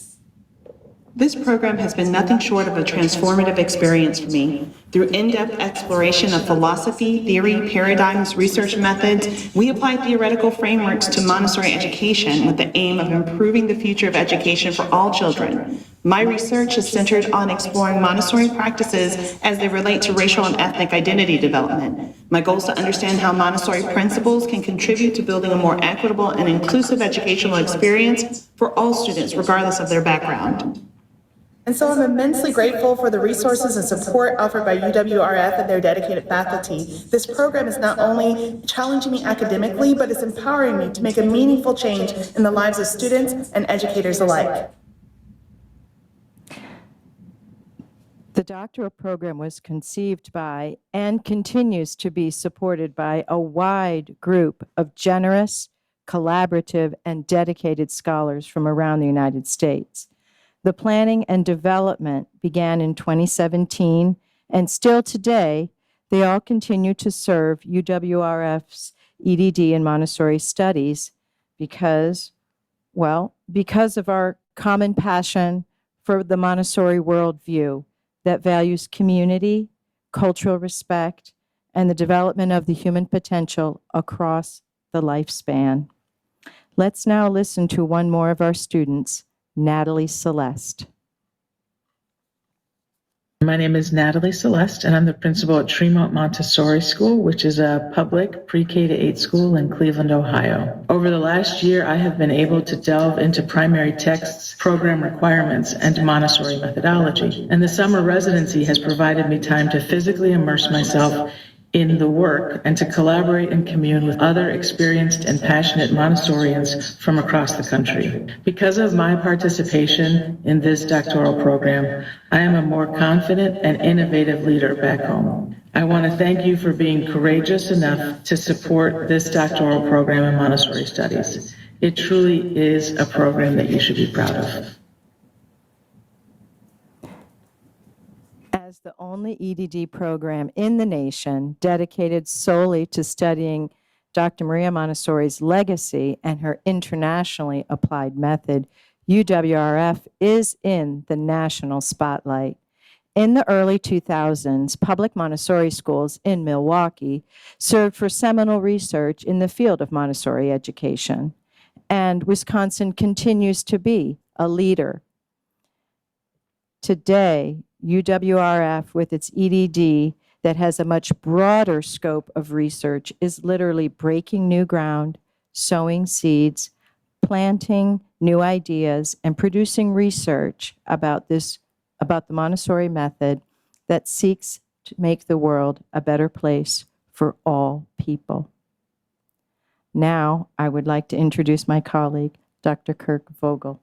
This program has been nothing short of a transformative experience for me. Through in-depth exploration of philosophy, theory, paradigms, research methods, we apply theoretical frameworks to Montessori education with the aim of improving the future of education for all children. My research is centered on exploring Montessori practices as they relate to racial and ethnic identity development. My goal is to understand how Montessori principles can contribute to building a more equitable and inclusive educational experience for all students, regardless of their background. And so I'm immensely grateful for the resources and support offered by UWRF and their dedicated faculty. This program is not only challenging me academically, but it's empowering me to make a meaningful change in the lives of students and educators alike. The doctoral program was conceived by and continues to be supported by a wide group of generous, collaborative, and dedicated scholars from around the United States. The planning and development began in 2017, and still today, they all continue to serve UWRF's EDD and Montessori studies because of our common passion for the Montessori worldview that values community, cultural respect, and the development of the human potential across the lifespan. Let's now listen to one more of our students, Natalie Celeste. My name is Natalie Celeste, and I'm the principal at Tremont Montessori School, which is a public pre-K to 8 school in Cleveland, Ohio. Over the last year, I have been able to delve into primary texts, program requirements, and Montessori methodology. And the summer residency has provided me time to physically immerse myself in the work and to collaborate and commune with other experienced and passionate Montessorians from across the country. Because of my participation in this doctoral program, I am a more confident and innovative leader back home. I want to thank you for being courageous enough to support this doctoral program in Montessori studies. It truly is a program that you should be proud of. As the only EDD program in the nation dedicated solely to studying Dr. Maria Montessori's legacy and her internationally applied method, UWRF is in the national spotlight. In the early 2000s, public Montessori schools in Milwaukee served for seminal research in the field of Montessori education, and Wisconsin continues to be a leader. Today, UWRF, with its EDD that has a much broader scope of research, is literally breaking new ground, sowing seeds, planting new ideas, and producing research about the Montessori method that seeks to make the world a better place for all people. Now, I would like to introduce my colleague, Dr. Kirk Vogel.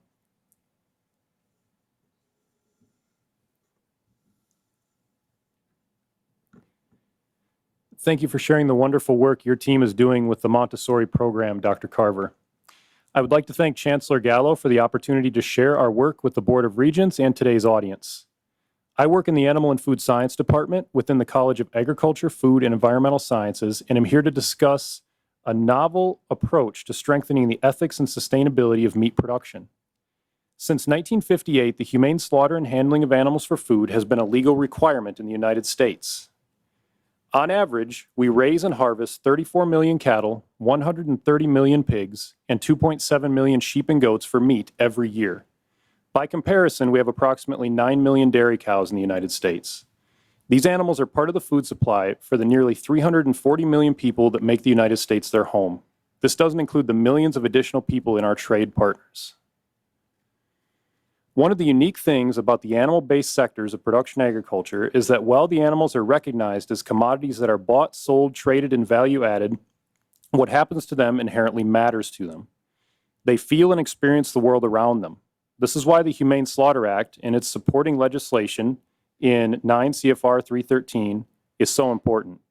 Thank you for sharing the wonderful work your team is doing with the Montessori program, Dr. Carver. I would like to thank Chancellor Gallo for the opportunity to share our work with the Board of Regents and today's audience. I work in the Animal and Food Science Department within the College of Agriculture, Food, and Environmental Sciences, and am here to discuss a novel approach to strengthening the ethics and sustainability of meat production. Since 1958, the humane slaughter and handling of animals for food has been a legal requirement in the United States. On average, we raise and harvest 34 million cattle, 130 million pigs, and 2.7 million sheep and goats for meat every year. By comparison, we have approximately 9 million dairy cows in the United States. These animals are part of the food supply for the nearly 340 million people that make the United States their home. This doesn't include the millions of additional people in our trade partners. One of the unique things about the animal-based sectors of production agriculture is that while the animals are recognized as commodities that are bought, sold, traded, and value-added, what happens to them inherently matters to them. They feel and experience the world around them. This is why the Humane Slaughter Act and its supporting legislation in 9 CFR 313 is so important.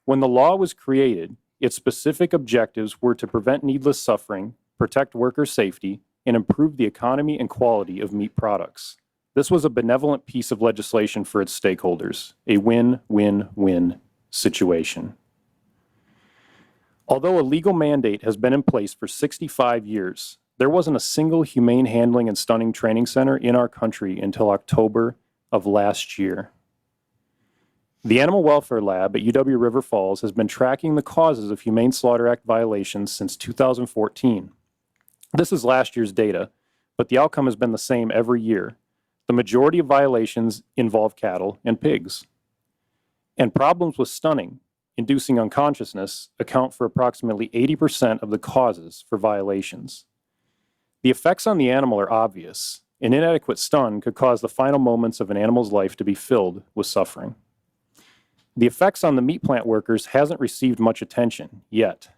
When the law was created, its specific objectives were to prevent needless suffering, protect worker safety, and improve the economy and quality of meat products. This was a benevolent piece of legislation for its stakeholders, a win-win-win situation. Although a legal mandate has been in place for 65 years, there wasn't a single humane handling and stunning training center in our country until October of last year. The Animal Welfare Lab at UW River Falls has been tracking the causes of Humane Slaughter Act violations since 2014. This is last year's data, but the outcome has been the same every year. The majority of violations involve cattle and pigs. And problems with stunning, inducing unconsciousness, account for approximately 80% of the causes for violations. The effects on the animal are obvious. An inadequate stun could cause the final moments of an animal's life to be filled with suffering. The effects on the meat plant workers hasn't received much attention yet.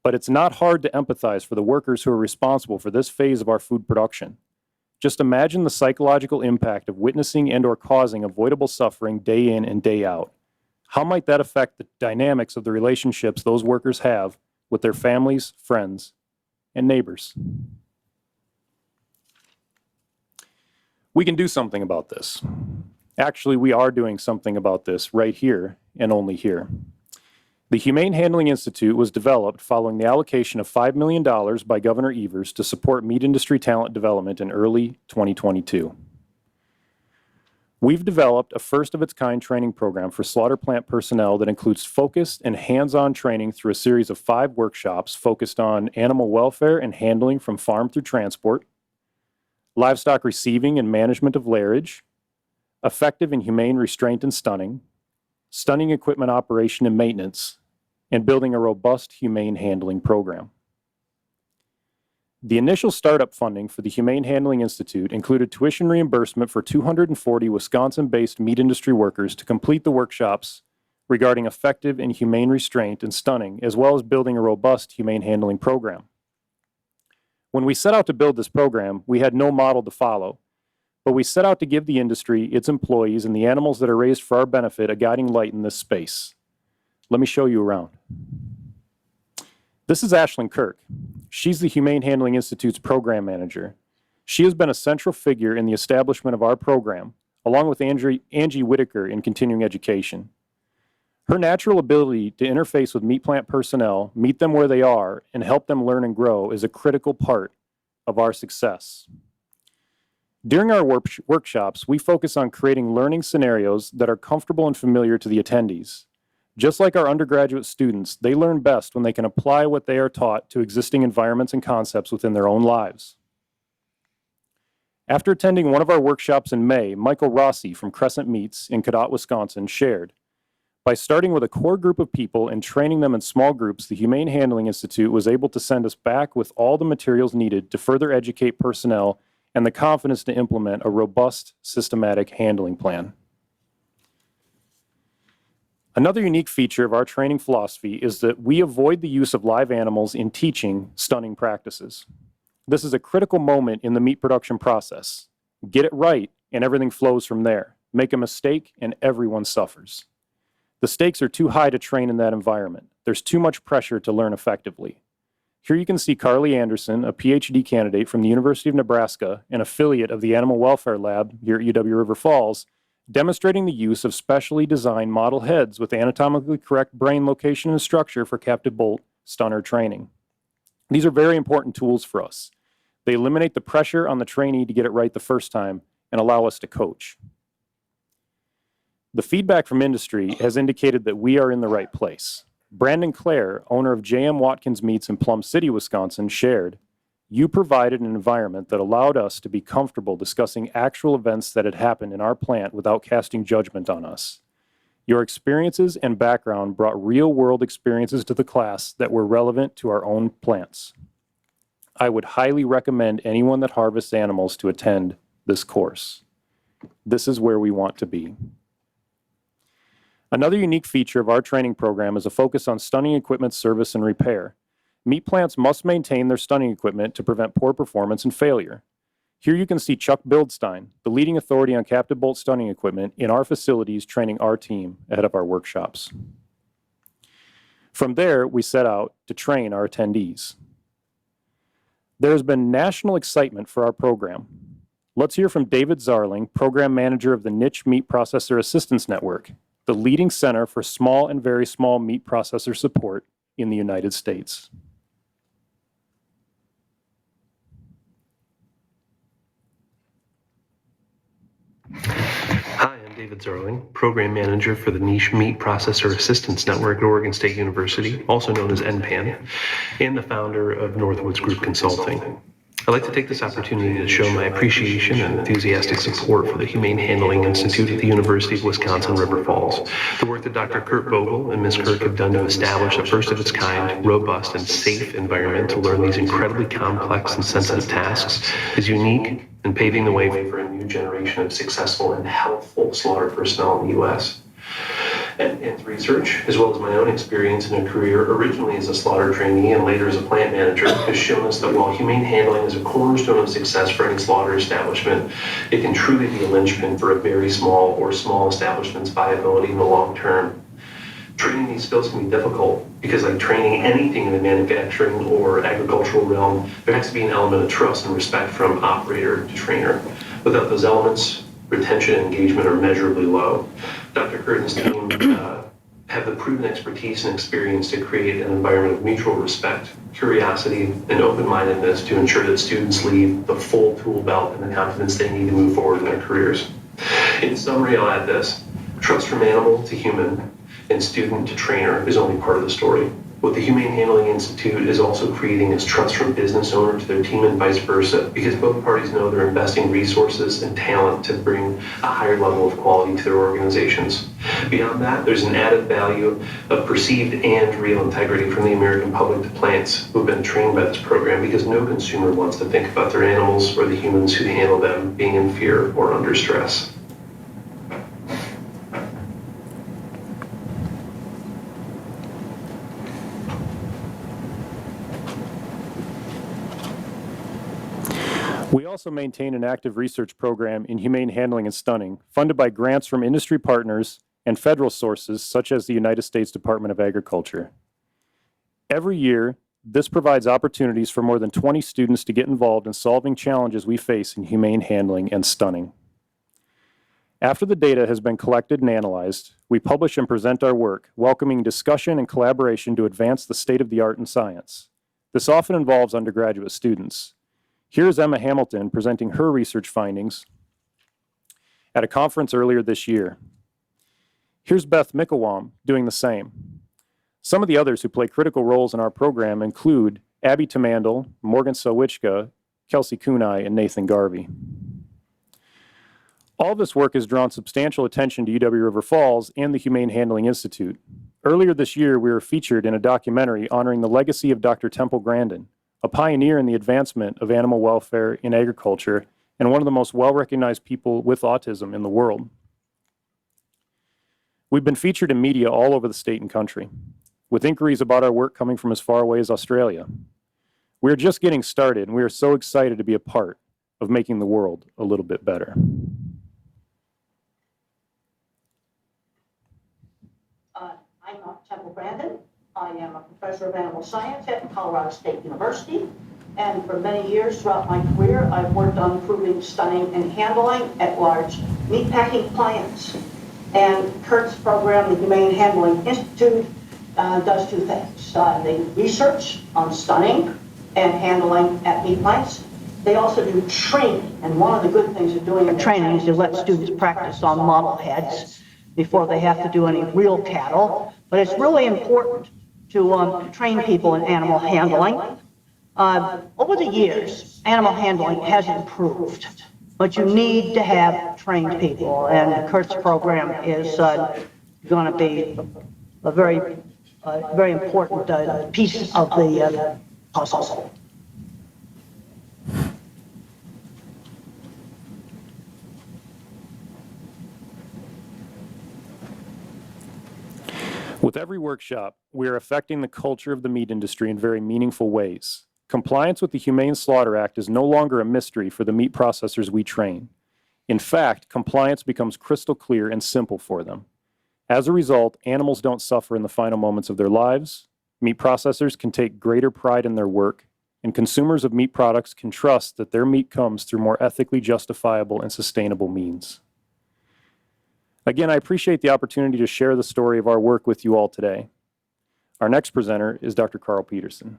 But it's not hard to empathize for the workers who are responsible for this phase of our food production. Just imagine the psychological impact of witnessing and/or causing avoidable suffering day in and day out. How might that affect the dynamics of the relationships those workers have with their families, friends, and neighbors. We can do something about this. Actually, we are doing something about this right here and only here. The Humane Handling Institute was developed following the allocation of $5 million by Governor Evers to support meat industry talent development in early 2022. We've developed a first-of-its-kind training program for slaughter plant personnel that includes focused and hands-on training through a series of 5 workshops focused on animal welfare and handling from farm through transport, livestock receiving and management of lairage, effective and humane restraint and stunning, stunning equipment operation and maintenance, and building a robust humane handling program. The initial startup funding for the Humane Handling Institute included tuition reimbursement for 240 Wisconsin-based meat industry workers to complete the workshops regarding effective and humane restraint and stunning, as well as building a robust humane handling program. When we set out to build this program, we had no model to follow, but we set out to give the industry, its employees, and the animals that are raised for our benefit a guiding light in this space. Let me show you around. This is Ashlyn Kirk. She's the Humane Handling Institute's program manager. She has been a central figure in the establishment of our program, along with Angie Whitaker in continuing education. Her natural ability to interface with meat plant personnel, meet them where they are, and help them learn and grow is a critical part of our success. During our workshops, we focus on creating learning scenarios that are comfortable and familiar to the attendees. Just like our undergraduate students, they learn best when they can apply what they are taught to existing environments and concepts within their own lives. After attending one of our workshops in May, Michael Rossi from Crescent Meats in Cadott, Wisconsin, shared, by starting with a core group of people and training them in small groups, the Humane Handling Institute was able to send us back with all the materials needed to further educate personnel and the confidence to implement a robust, systematic handling plan. Another unique feature of our training philosophy is that we avoid the use of live animals in teaching stunning practices. This is a critical moment in the meat production process. Get it right, and everything flows from there. Make a mistake, and everyone suffers. The stakes are too high to train in that environment. There's too much pressure to learn effectively. Here you can see Carly Anderson, a PhD candidate from the University of Nebraska, an affiliate of the Animal Welfare Lab here at UW River Falls, demonstrating the use of specially designed model heads with anatomically correct brain location and structure for captive bolt stunner training. These are very important tools for us. They eliminate the pressure on the trainee to get it right the first time and allow us to coach. The feedback from industry has indicated that we are in the right place. Brandon Clare, owner of J.M. Watkins Meats in Plum City, Wisconsin, shared, "You provided an environment that allowed us to be comfortable discussing actual events that had happened in our plant without casting judgment on us. Your experiences and background brought real-world experiences to the class that were relevant to our own plants. I would highly recommend anyone that harvests animals to attend this course. This is where we want to be." Another unique feature of our training program is a focus on stunning equipment service and repair. Meat plants must maintain their stunning equipment to prevent poor performance and failure. Here you can see Chuck Bildstein, the leading authority on captive bolt stunning equipment, in our facilities training our team ahead of our workshops. From there, we set out to train our attendees. There has been national excitement for our program. Let's hear from David Zarling, Program Manager of the Niche Meat Processor Assistance Network, the leading center for small and very small meat processor support in the United States. Hi, I'm David Zarling, Program Manager for the Niche Meat Processor Assistance Network at Oregon State University, also known as NPAN, and the founder of Northwoods Group Consulting. I'd like to take this opportunity to show my appreciation and enthusiastic support for the Humane Handling Institute at the University of Wisconsin-River Falls. The work that Dr. Kurt Vogel and Ms. Kirk have done to establish a first-of-its-kind, robust, and safe environment to learn these incredibly complex and sensitive tasks is unique and paving the way for a new generation of successful and helpful slaughter personnel in the U.S. And research, as well as my own experience in a career originally as a slaughter trainee and later as a plant manager, has shown us that while humane handling is a cornerstone of success for any slaughter establishment, it can truly be a linchpin for a very small or small establishment's viability in the long term. Training these skills can be difficult because, like training anything in the manufacturing or agricultural realm, there has to be an element of trust and respect from operator to trainer. Without those elements, retention and engagement are measurably low. Dr. Curtin's team have the proven expertise and experience to create an environment of mutual respect, curiosity, and open-mindedness to ensure that students leave the full tool belt and the confidence they need to move forward in their careers. In summary, I'll add this: trust from animal to human and student to trainer is only part of the story. What the Humane Handling Institute is also creating is trust from business owner to their team and vice versa, because both parties know they're investing resources and talent to bring a higher level of quality to their organizations. Beyond that, there's an added value of perceived and real integrity from the American public to plants who have been trained by this program, because no consumer wants to think about their animals or the humans who handle them being in fear or under stress. We also maintain an active research program in humane handling and stunning, funded by grants from industry partners and federal sources such as the United States Department of Agriculture. Every year, this provides opportunities for more than 20 students to get involved in solving challenges we face in humane handling and stunning. After the data has been collected and analyzed, we publish and present our work, welcoming discussion and collaboration to advance the state of the art in science. This often involves undergraduate students. Here's Emma Hamilton presenting her research findings at a conference earlier this year. Here's Beth Micklewam doing the same. Some of the others who play critical roles in our program include Abby Tamandel, Morgan Sawiczka, Kelsey Kunai, and Nathan Garvey. All of this work has drawn substantial attention to UW River Falls and the Humane Handling Institute. Earlier this year, we were featured in a documentary honoring the legacy of Dr. Temple Grandin, a pioneer in the advancement of animal welfare in agriculture and one of the most well-recognized people with autism in the world. We've been featured in media all over the state and country, with inquiries about our work coming from as far away as Australia. We're just getting started, and we are so excited to be a part of making the world a little bit better. I'm Temple Grandin. I am a professor of animal science at Colorado State University, and for many years throughout my career, I've worked on improving stunning and handling at large meatpacking plants. And Kurt's program, the Humane Handling Institute, does two things. They research on stunning and handling at meat plants. They also do training, and one of the good things of doing training is to let students practice on model heads before they have to do any real cattle. But it's really important to train people in animal handling. Over the years, animal handling has improved, but you need to have trained people, and Kurt's program is going to be a very important piece of the puzzle. With every workshop, we are affecting the culture of the meat industry in very meaningful ways. Compliance with the Humane Slaughter Act is no longer a mystery for the meat processors we train. In fact, compliance becomes crystal clear and simple for them. As a result, animals don't suffer in the final moments of their lives, meat processors can take greater pride in their work, and consumers of meat products can trust that their meat comes through more ethically justifiable and sustainable means. Again, I appreciate the opportunity to share the story of our work with you all today. Our next presenter is Dr. Carl Peterson.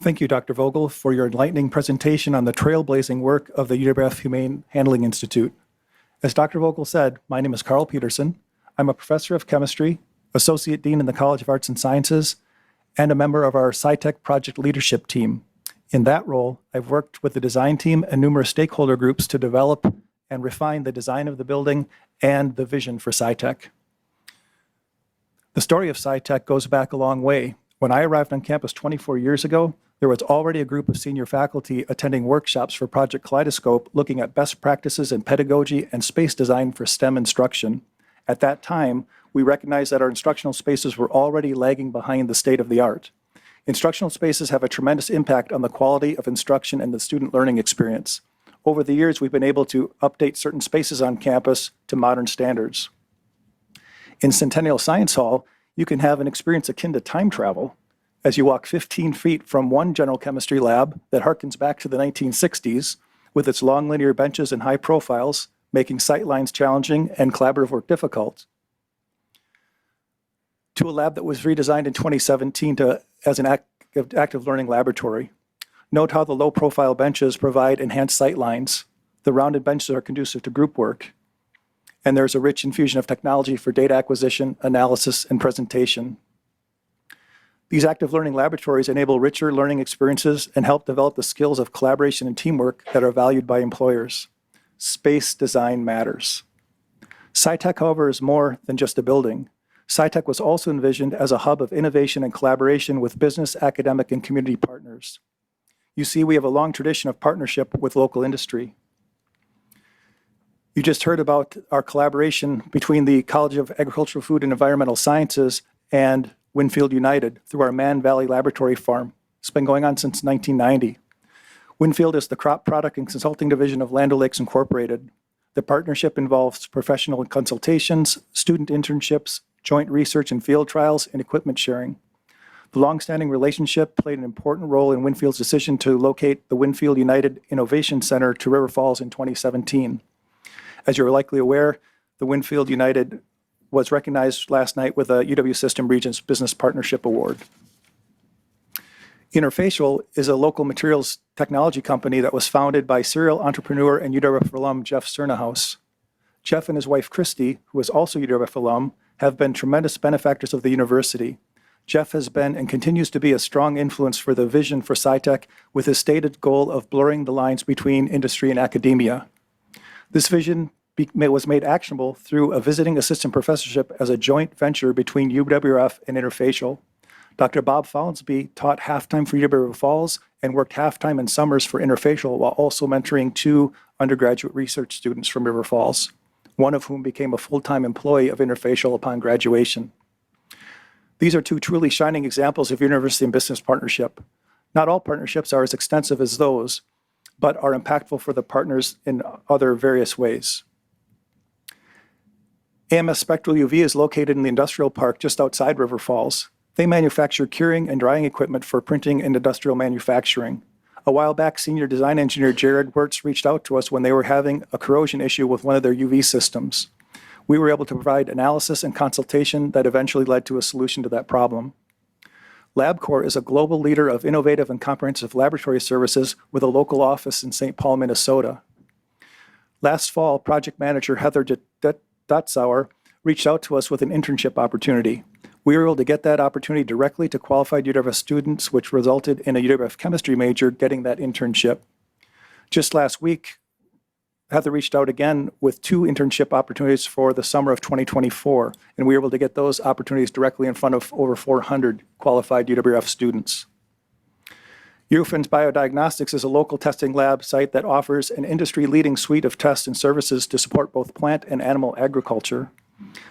Thank you, Dr. Vogel, for your enlightening presentation on the trailblazing work of the UWF Humane Handling Institute. As Dr. Vogel said, my name is Carl Peterson. I'm a professor of chemistry, associate dean in the College of Arts and Sciences, and a member of our SciTech project leadership team. In that role, I've worked with the design team and numerous stakeholder groups to develop and refine the design of the building and the vision for SciTech. The story of SciTech goes back a long way. When I arrived on campus 24 years ago, there was already a group of senior faculty attending workshops for Project Kaleidoscope looking at best practices in pedagogy and space design for STEM instruction. At that time, we recognized that our instructional spaces were already lagging behind the state of the art. Instructional spaces have a tremendous impact on the quality of instruction and the student learning experience. Over the years, we've been able to update certain spaces on campus to modern standards. In Centennial Science Hall, you can have an experience akin to time travel as you walk 15 feet from one general chemistry lab that harkens back to the 1960s with its long linear benches and high profiles, making sight lines challenging and collaborative work difficult, to a lab that was redesigned in 2017 as an active learning laboratory. Note how the low profile benches provide enhanced sight lines. The rounded benches are conducive to group work. And there's a rich infusion of technology for data acquisition, analysis, and presentation. These active learning laboratories enable richer learning experiences and help develop the skills of collaboration and teamwork that are valued by employers. Space design matters. SciTech, however, is more than just a building. SciTech was also envisioned as a hub of innovation and collaboration with business, academic, and community partners. You see, we have a long tradition of partnership with local industry. You just heard about our collaboration between the College of Agricultural, Food, and Environmental Sciences and Winfield United through our Man Valley Laboratory Farm. It's been going on since 1990. Winfield is the crop product and consulting division of Land O'Lakes Incorporated. The partnership involves professional consultations, student internships, joint research and field trials, and equipment sharing. The longstanding relationship played an important role in Winfield's decision to locate the Winfield United Innovation Center to River Falls in 2017. As you're likely aware, the Winfield United was recognized last night with a UW System Regents Business Partnership Award. Interfacial is a local materials technology company that was founded by serial entrepreneur and UW alum Jeff Cernahouse. Jeff and his wife Christy, who is also UW alum, have been tremendous benefactors of the university. Jeff has been and continues to be a strong influence for the vision for SciTech with his stated goal of blurring the lines between industry and academia. This vision was made actionable through a visiting assistant professorship as a joint venture between UWF and Interfacial. Dr. Bob Follansby taught half-time for UW River Falls and worked half-time in summers for Interfacial while also mentoring 2 undergraduate research students from River Falls, one of whom became a full-time employee of Interfacial upon graduation. These are 2 truly shining examples of university and business partnership. Not all partnerships are as extensive as those, but are impactful for the partners in other various ways. AMS Spectral UV is located in the industrial park just outside River Falls. They manufacture curing and drying equipment for printing and industrial manufacturing. A while back, senior design engineer Jared Wirtz reached out to us when they were having a corrosion issue with one of their UV systems. We were able to provide analysis and consultation that eventually led to a solution to that problem. LabCorp is a global leader of innovative and comprehensive laboratory services with a local office in St. Paul, Minnesota. Last fall, project manager Heather Dotzauer reached out to us with an internship opportunity. We were able to get that opportunity directly to qualified UW students, which resulted in a UW chemistry major getting that internship. Just last week, Heather reached out again with 2 internship opportunities for the summer of 2024, and we were able to get those opportunities directly in front of over 400 qualified UWF students. Eurofins Biodiagnostics is a local testing lab site that offers an industry-leading suite of tests and services to support both plant and animal agriculture.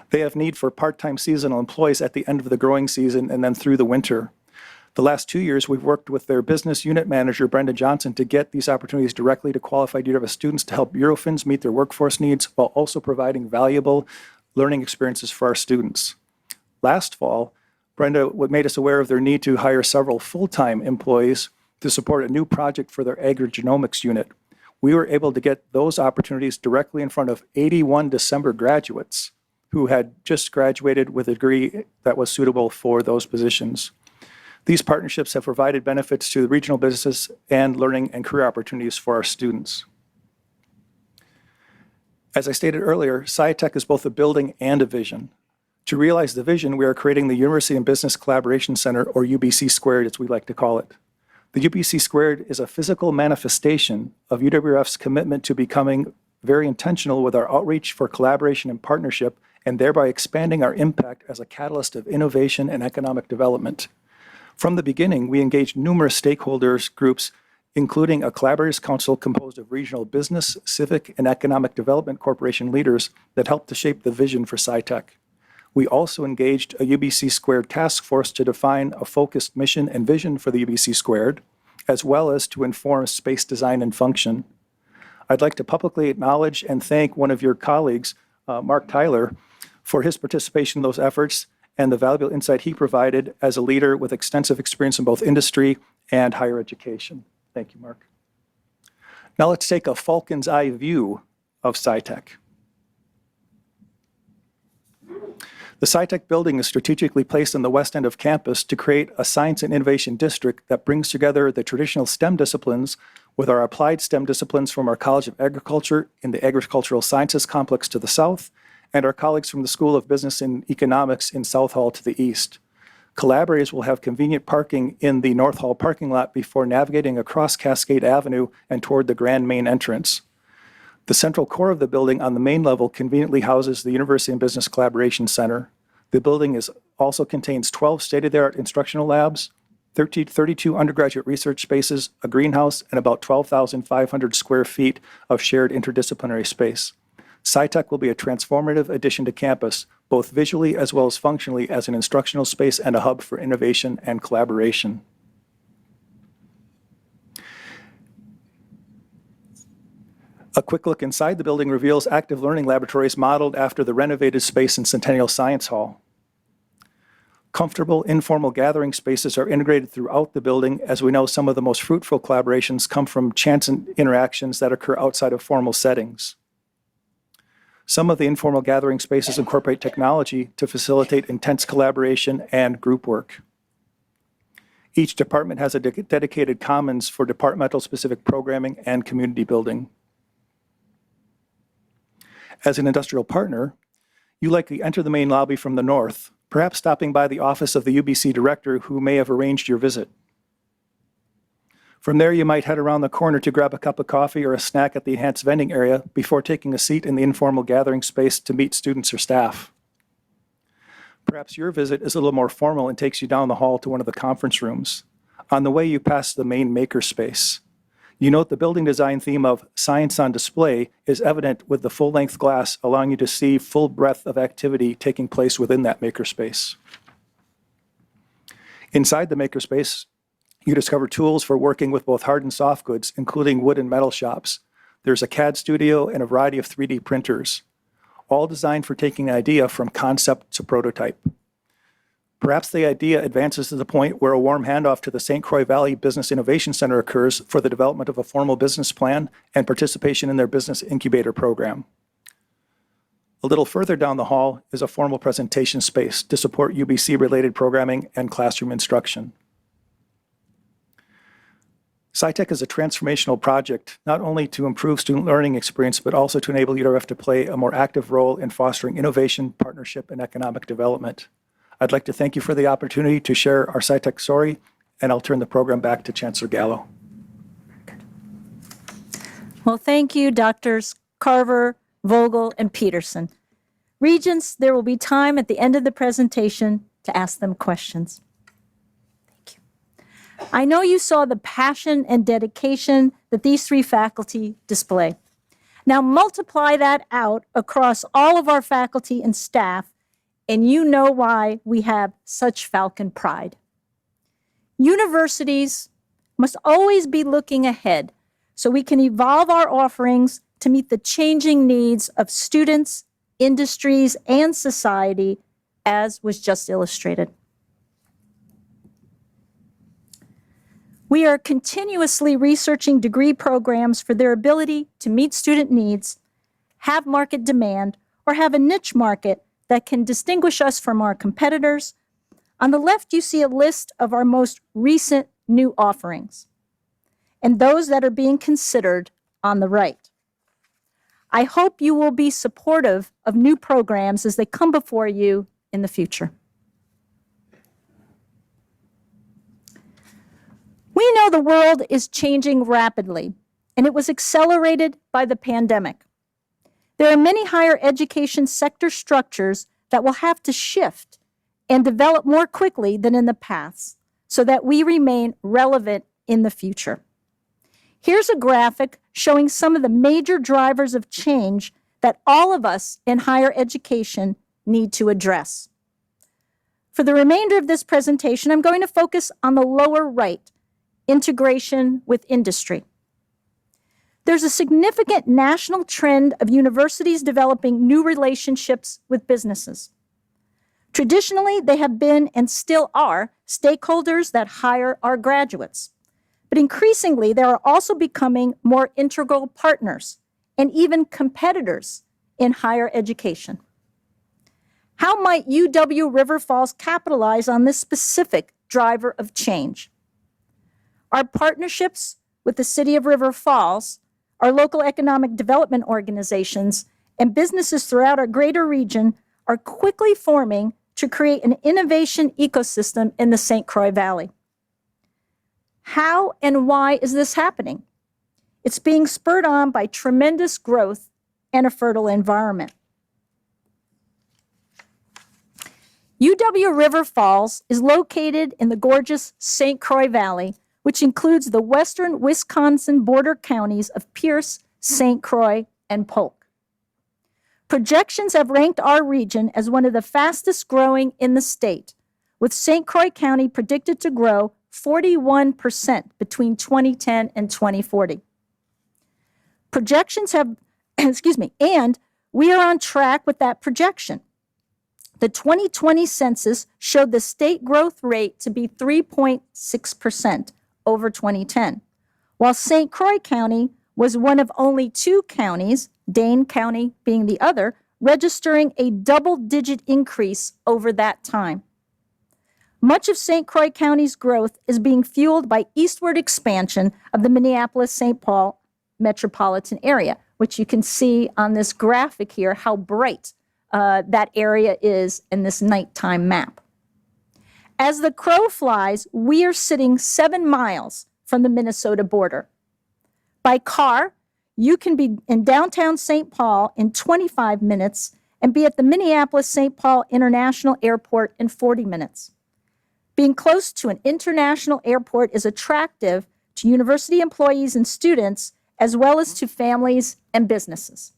They have need for part-time seasonal employees at the end of the growing season and then through the winter. The last 2 years, we've worked with their business unit manager, Brenda Johnson, to get these opportunities directly to qualified UW students to help Eurofins meet their workforce needs while also providing valuable learning experiences for our students. Last fall, Brenda made us aware of their need to hire several full-time employees to support a new project for their agrigenomics unit. We were able to get those opportunities directly in front of 81 December graduates who had just graduated with a degree that was suitable for those positions. These partnerships have provided benefits to the regional businesses and learning and career opportunities for our students. As I stated earlier, SciTech is both a building and a vision. To realize the vision, we are creating the University and Business Collaboration Center, or UBC Squared as we like to call it. The UBC Squared is a physical manifestation of UWF's commitment to becoming very intentional with our outreach for collaboration and partnership, and thereby expanding our impact as a catalyst of innovation and economic development. From the beginning, we engaged numerous stakeholders groups, including a collaborators council composed of regional business, civic, and economic development corporation leaders that helped to shape the vision for SciTech. We also engaged a UBC Squared task force to define a focused mission and vision for the UBC Squared, as well as to inform space design and function. I'd like to publicly acknowledge and thank one of your colleagues, Mark Tyler, for his participation in those efforts and the valuable insight he provided as a leader with extensive experience in both industry and higher education. Thank you, Mark. Now let's take a falcon's eye view of SciTech. The SciTech building is strategically placed on the west end of campus to create a science and innovation district that brings together the traditional STEM disciplines with our applied STEM disciplines from our College of Agriculture in the Agricultural Sciences Complex to the south, and our colleagues from the School of Business and Economics in South Hall to the east. Collaborators will have convenient parking in the North Hall parking lot before navigating across Cascade Avenue and toward the grand main entrance. The central core of the building on the main level conveniently houses the University and Business Collaboration Center. The building also contains 12 state-of-the-art instructional labs, 32 undergraduate research spaces, a greenhouse, and about 12,500 square feet of shared interdisciplinary space. SciTech will be a transformative addition to campus, both visually as well as functionally as an instructional space and a hub for innovation and collaboration. A quick look inside the building reveals active learning laboratories modeled after the renovated space in Centennial Science Hall. Comfortable, informal gathering spaces are integrated throughout the building. As we know, some of the most fruitful collaborations come from chance interactions that occur outside of formal settings. Some of the informal gathering spaces incorporate technology to facilitate intense collaboration and group work. Each department has a dedicated commons for departmental specific programming and community building. As an industrial partner, you likely enter the main lobby from the north, perhaps stopping by the office of the UBC director who may have arranged your visit. From there, you might head around the corner to grab a cup of coffee or a snack at the enhanced vending area before taking a seat in the informal gathering space to meet students or staff. Perhaps your visit is a little more formal and takes you down the hall to one of the conference rooms. On the way, you pass the main makerspace. You note the building design theme of science on display is evident with the full-length glass, allowing you to see full breadth of activity taking place within that makerspace. Inside the makerspace, you discover tools for working with both hard and soft goods, including wood and metal shops. There's a CAD studio and a variety of 3D printers, all designed for taking an idea from concept to prototype. Perhaps the idea advances to the point where a warm handoff to the St. Croix Valley Business Innovation Center occurs for the development of a formal business plan and participation in their business incubator program. A little further down the hall is a formal presentation space to support UBC-related programming and classroom instruction. SciTech is a transformational project, not only to improve student learning experience, but also to enable UWF to play a more active role in fostering innovation, partnership, and economic development. I'd like to thank you for the opportunity to share our SciTech story, and I'll turn the program back to Chancellor Gallo. Well, thank you, Drs. Carver, Vogel, and Peterson. Regents, there will be time at the end of the presentation to ask them questions. Thank you. I know you saw the passion and dedication that these three faculty display. Now multiply that out across all of our faculty and staff, and you know why we have such Falcon pride. Universities must always be looking ahead so we can evolve our offerings to meet the changing needs of students, industries, and society, as was just illustrated. We are continuously researching degree programs for their ability to meet student needs, have market demand, or have a niche market that can distinguish us from our competitors. On the left, you see a list of our most recent new offerings and those that are being considered on the right. I hope you will be supportive of new programs as they come before you in the future. We know the world is changing rapidly, and it was accelerated by the pandemic. There are many higher education sector structures that will have to shift and develop more quickly than in the past so that we remain relevant in the future. Here's a graphic showing some of the major drivers of change that all of us in higher education need to address. For the remainder of this presentation, I'm going to focus on the lower right, integration with industry. There's a significant national trend of universities developing new relationships with businesses. Traditionally, they have been and still are stakeholders that hire our graduates. But increasingly, they are also becoming more integral partners and even competitors in higher education. How might UW River Falls capitalize on this specific driver of change? Our partnerships with the City of River Falls, our local economic development organizations, and businesses throughout our greater region are quickly forming to create an innovation ecosystem in the St. Croix Valley. How and why is this happening? It's being spurred on by tremendous growth and a fertile environment. UW River Falls is located in the gorgeous St. Croix Valley, which includes the western Wisconsin border counties of Pierce, St. Croix, and Polk. Projections have ranked our region as one of the fastest growing in the state, with St. Croix County predicted to grow 41% between 2010 and 2040. Projections have, and we are on track with that projection. The 2020 census showed the state growth rate to be 3.6% over 2010, while St. Croix County was one of only 2 counties, Dane County being the other, registering a double-digit increase over that time. Much of St. Croix County's growth is being fueled by eastward expansion of the Minneapolis-St. Paul metropolitan area, which you can see on this graphic here, how bright that area is in this nighttime map. As the crow flies, we are sitting 7 miles from the Minnesota border. By car, you can be in downtown St. Paul in 25 minutes and be at the Minneapolis-St. Paul International Airport in 40 minutes. Being close to an international airport is attractive to university employees and students, as well as to families and businesses.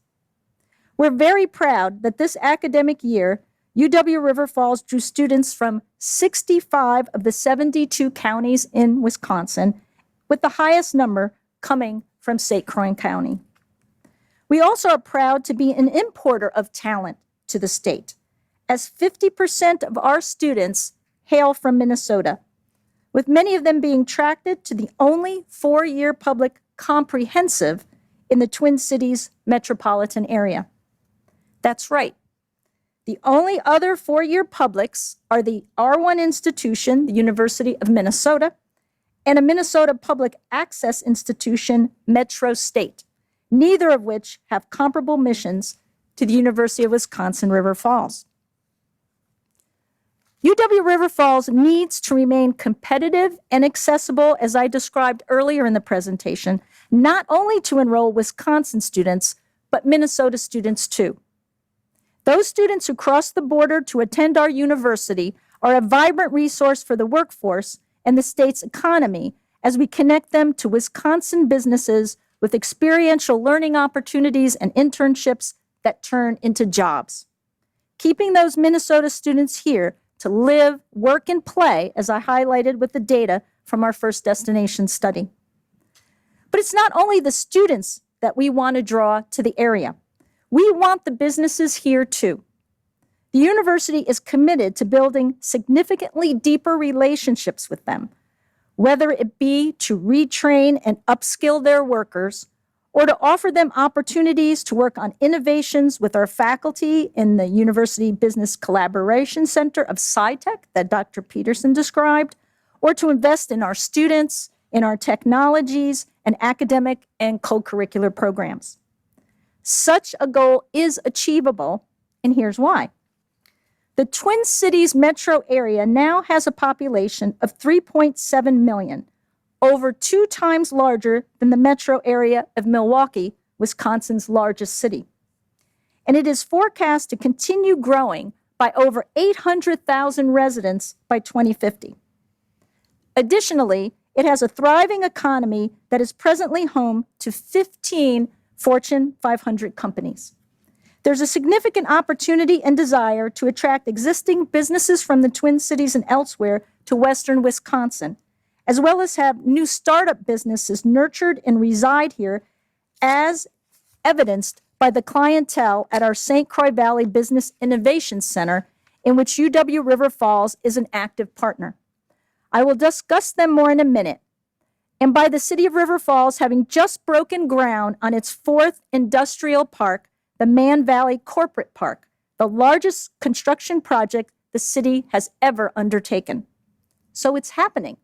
We're very proud that this academic year, UW River Falls drew students from 65 of the 72 counties in Wisconsin, with the highest number coming from St. Croix County. We also are proud to be an importer of talent to the state, as 50% of our students hail from Minnesota, with many of them being attracted to the only 4-year public comprehensive in the Twin Cities metropolitan area. That's right. The only other 4-year publics are the R1 institution, the University of Minnesota, and a Minnesota public access institution, Metro State, neither of which have comparable missions to the University of Wisconsin River Falls. UW River Falls needs to remain competitive and accessible, as I described earlier in the presentation, not only to enroll Wisconsin students, but Minnesota students too. Those students who cross the border to attend our university are a vibrant resource for the workforce and the state's economy as we connect them to Wisconsin businesses with experiential learning opportunities and internships that turn into jobs. Keeping those Minnesota students here to live, work, and play, as I highlighted with the data from our first destination study. But it's not only the students that we want to draw to the area. We want the businesses here too. The university is committed to building significantly deeper relationships with them, whether it be to retrain and upskill their workers, or to offer them opportunities to work on innovations with our faculty in the University Business Collaboration Center of SciTech that Dr. Peterson described, or to invest in our students, in our technologies, and academic and co-curricular programs. Such a goal is achievable, and here's why. The Twin Cities metro area now has a population of 3.7 million, over 2 times larger than the metro area of Milwaukee, Wisconsin's largest city. And it is forecast to continue growing by over 800,000 residents by 2050. Additionally, it has a thriving economy that is presently home to 15 Fortune 500 companies. There's a significant opportunity and desire to attract existing businesses from the Twin Cities and elsewhere to Western Wisconsin, as well as have new startup businesses nurtured and reside here as evidenced by the clientele at our St. Croix Valley Business Innovation Center, in which UW River Falls is an active partner. I will discuss them more in a minute. And by the City of River Falls having just broken ground on its 4th industrial park, the Man Valley Corporate Park, the largest construction project the city has ever undertaken. So it's happening.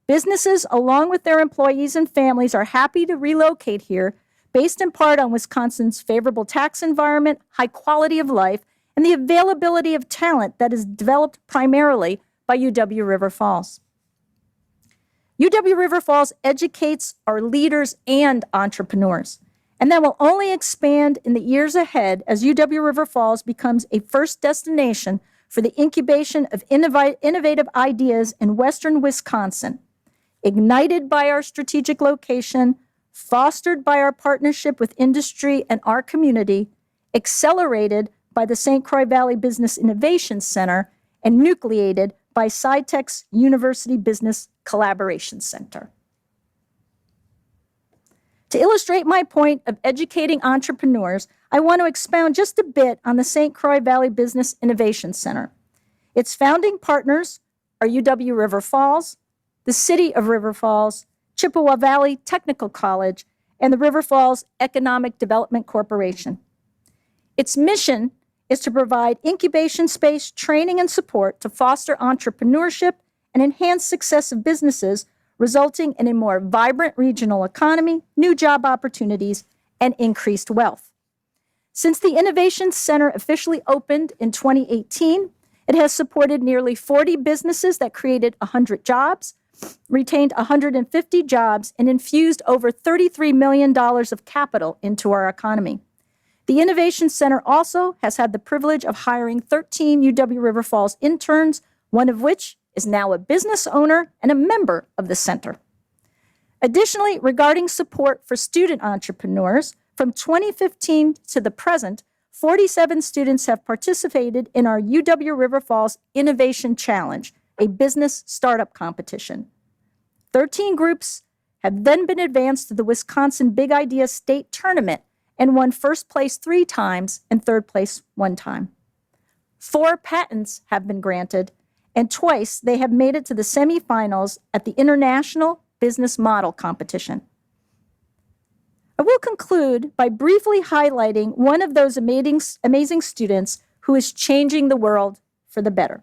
Businesses, along with their employees and families, are happy to relocate here based in part on Wisconsin's favorable tax environment, high quality of life, and the availability of talent that is developed primarily by UW River Falls. UW River Falls educates our leaders and entrepreneurs, and that will only expand in the years ahead as UW River Falls becomes a first destination for the incubation of innovative ideas in Western Wisconsin, ignited by our strategic location, fostered by our partnership with industry and our community, accelerated by the St. Croix Valley Business Innovation Center, and nucleated by SciTech's University Business Collaboration Center. To illustrate my point of educating entrepreneurs, I want to expound just a bit on the St. Croix Valley Business Innovation Center. Its founding partners are UW River Falls, the City of River Falls, Chippewa Valley Technical College, and the River Falls Economic Development Corporation. Its mission is to provide incubation space, training, and support to foster entrepreneurship and enhance success of businesses, resulting in a more vibrant regional economy, new job opportunities, and increased wealth. Since the Innovation Center officially opened in 2018, it has supported nearly 40 businesses that created 100 jobs, retained 150 jobs, and infused over $33 million of capital into our economy. The Innovation Center also has had the privilege of hiring 13 UW River Falls interns, one of which is now a business owner and a member of the center. Additionally, regarding support for student entrepreneurs, from 2015 to the present, 47 students have participated in our UW River Falls Innovation Challenge, a business startup competition. 13 groups have then been advanced to the Wisconsin Big Idea State Tournament and won first place 3 times and third place 1 time. 4 patents have been granted, and twice they have made it to the semifinals at the International Business Model Competition. I will conclude by briefly highlighting one of those amazing students who is changing the world for the better.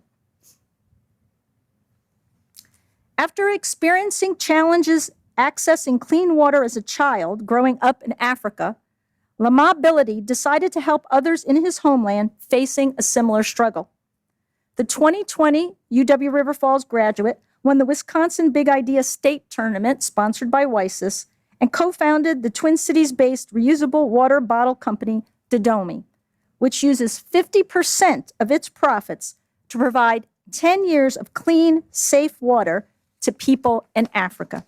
After experiencing challenges accessing clean water as a child growing up in Africa, Lama Bility decided to help others in his homeland facing a similar struggle. The 2020 UW River Falls graduate won the Wisconsin Big Idea State Tournament sponsored by WISIS and co-founded the Twin Cities-based reusable water bottle company, Didomi, which uses 50% of its profits to provide 10 years of clean, safe water to people in Africa.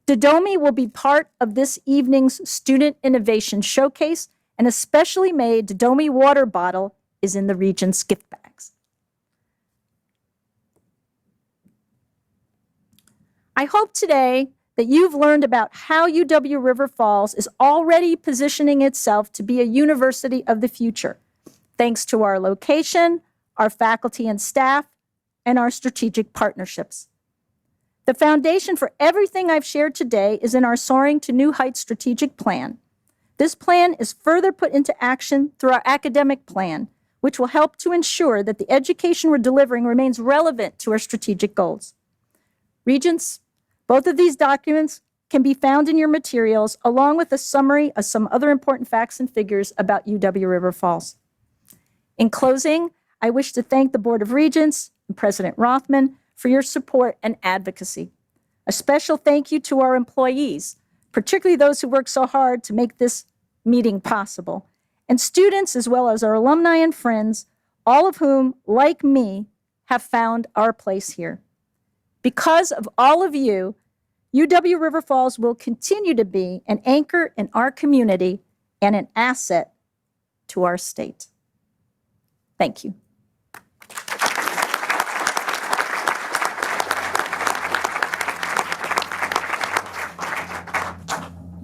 Didomi will be part of this evening's Student Innovation Showcase, and a specially made Didomi water bottle is in the Regents gift bags. I hope today that you've learned about how UW River Falls is already positioning itself to be a university of the future, thanks to our location, our faculty and staff, and our strategic partnerships. The foundation for everything I've shared today is in our Soaring to New Heights strategic plan. This plan is further put into action through our academic plan, which will help to ensure that the education we're delivering remains relevant to our strategic goals. Regents, both of these documents can be found in your materials, along with a summary of some other important facts and figures about UW River Falls. In closing, I wish to thank the Board of Regents and President Rothman for your support and advocacy. A special thank you to our employees, particularly those who work so hard to make this meeting possible, and students as well as our alumni and friends, all of whom, like me, have found our place here. Because of all of you, UW River Falls will continue to be an anchor in our community and an asset to our state. Thank you.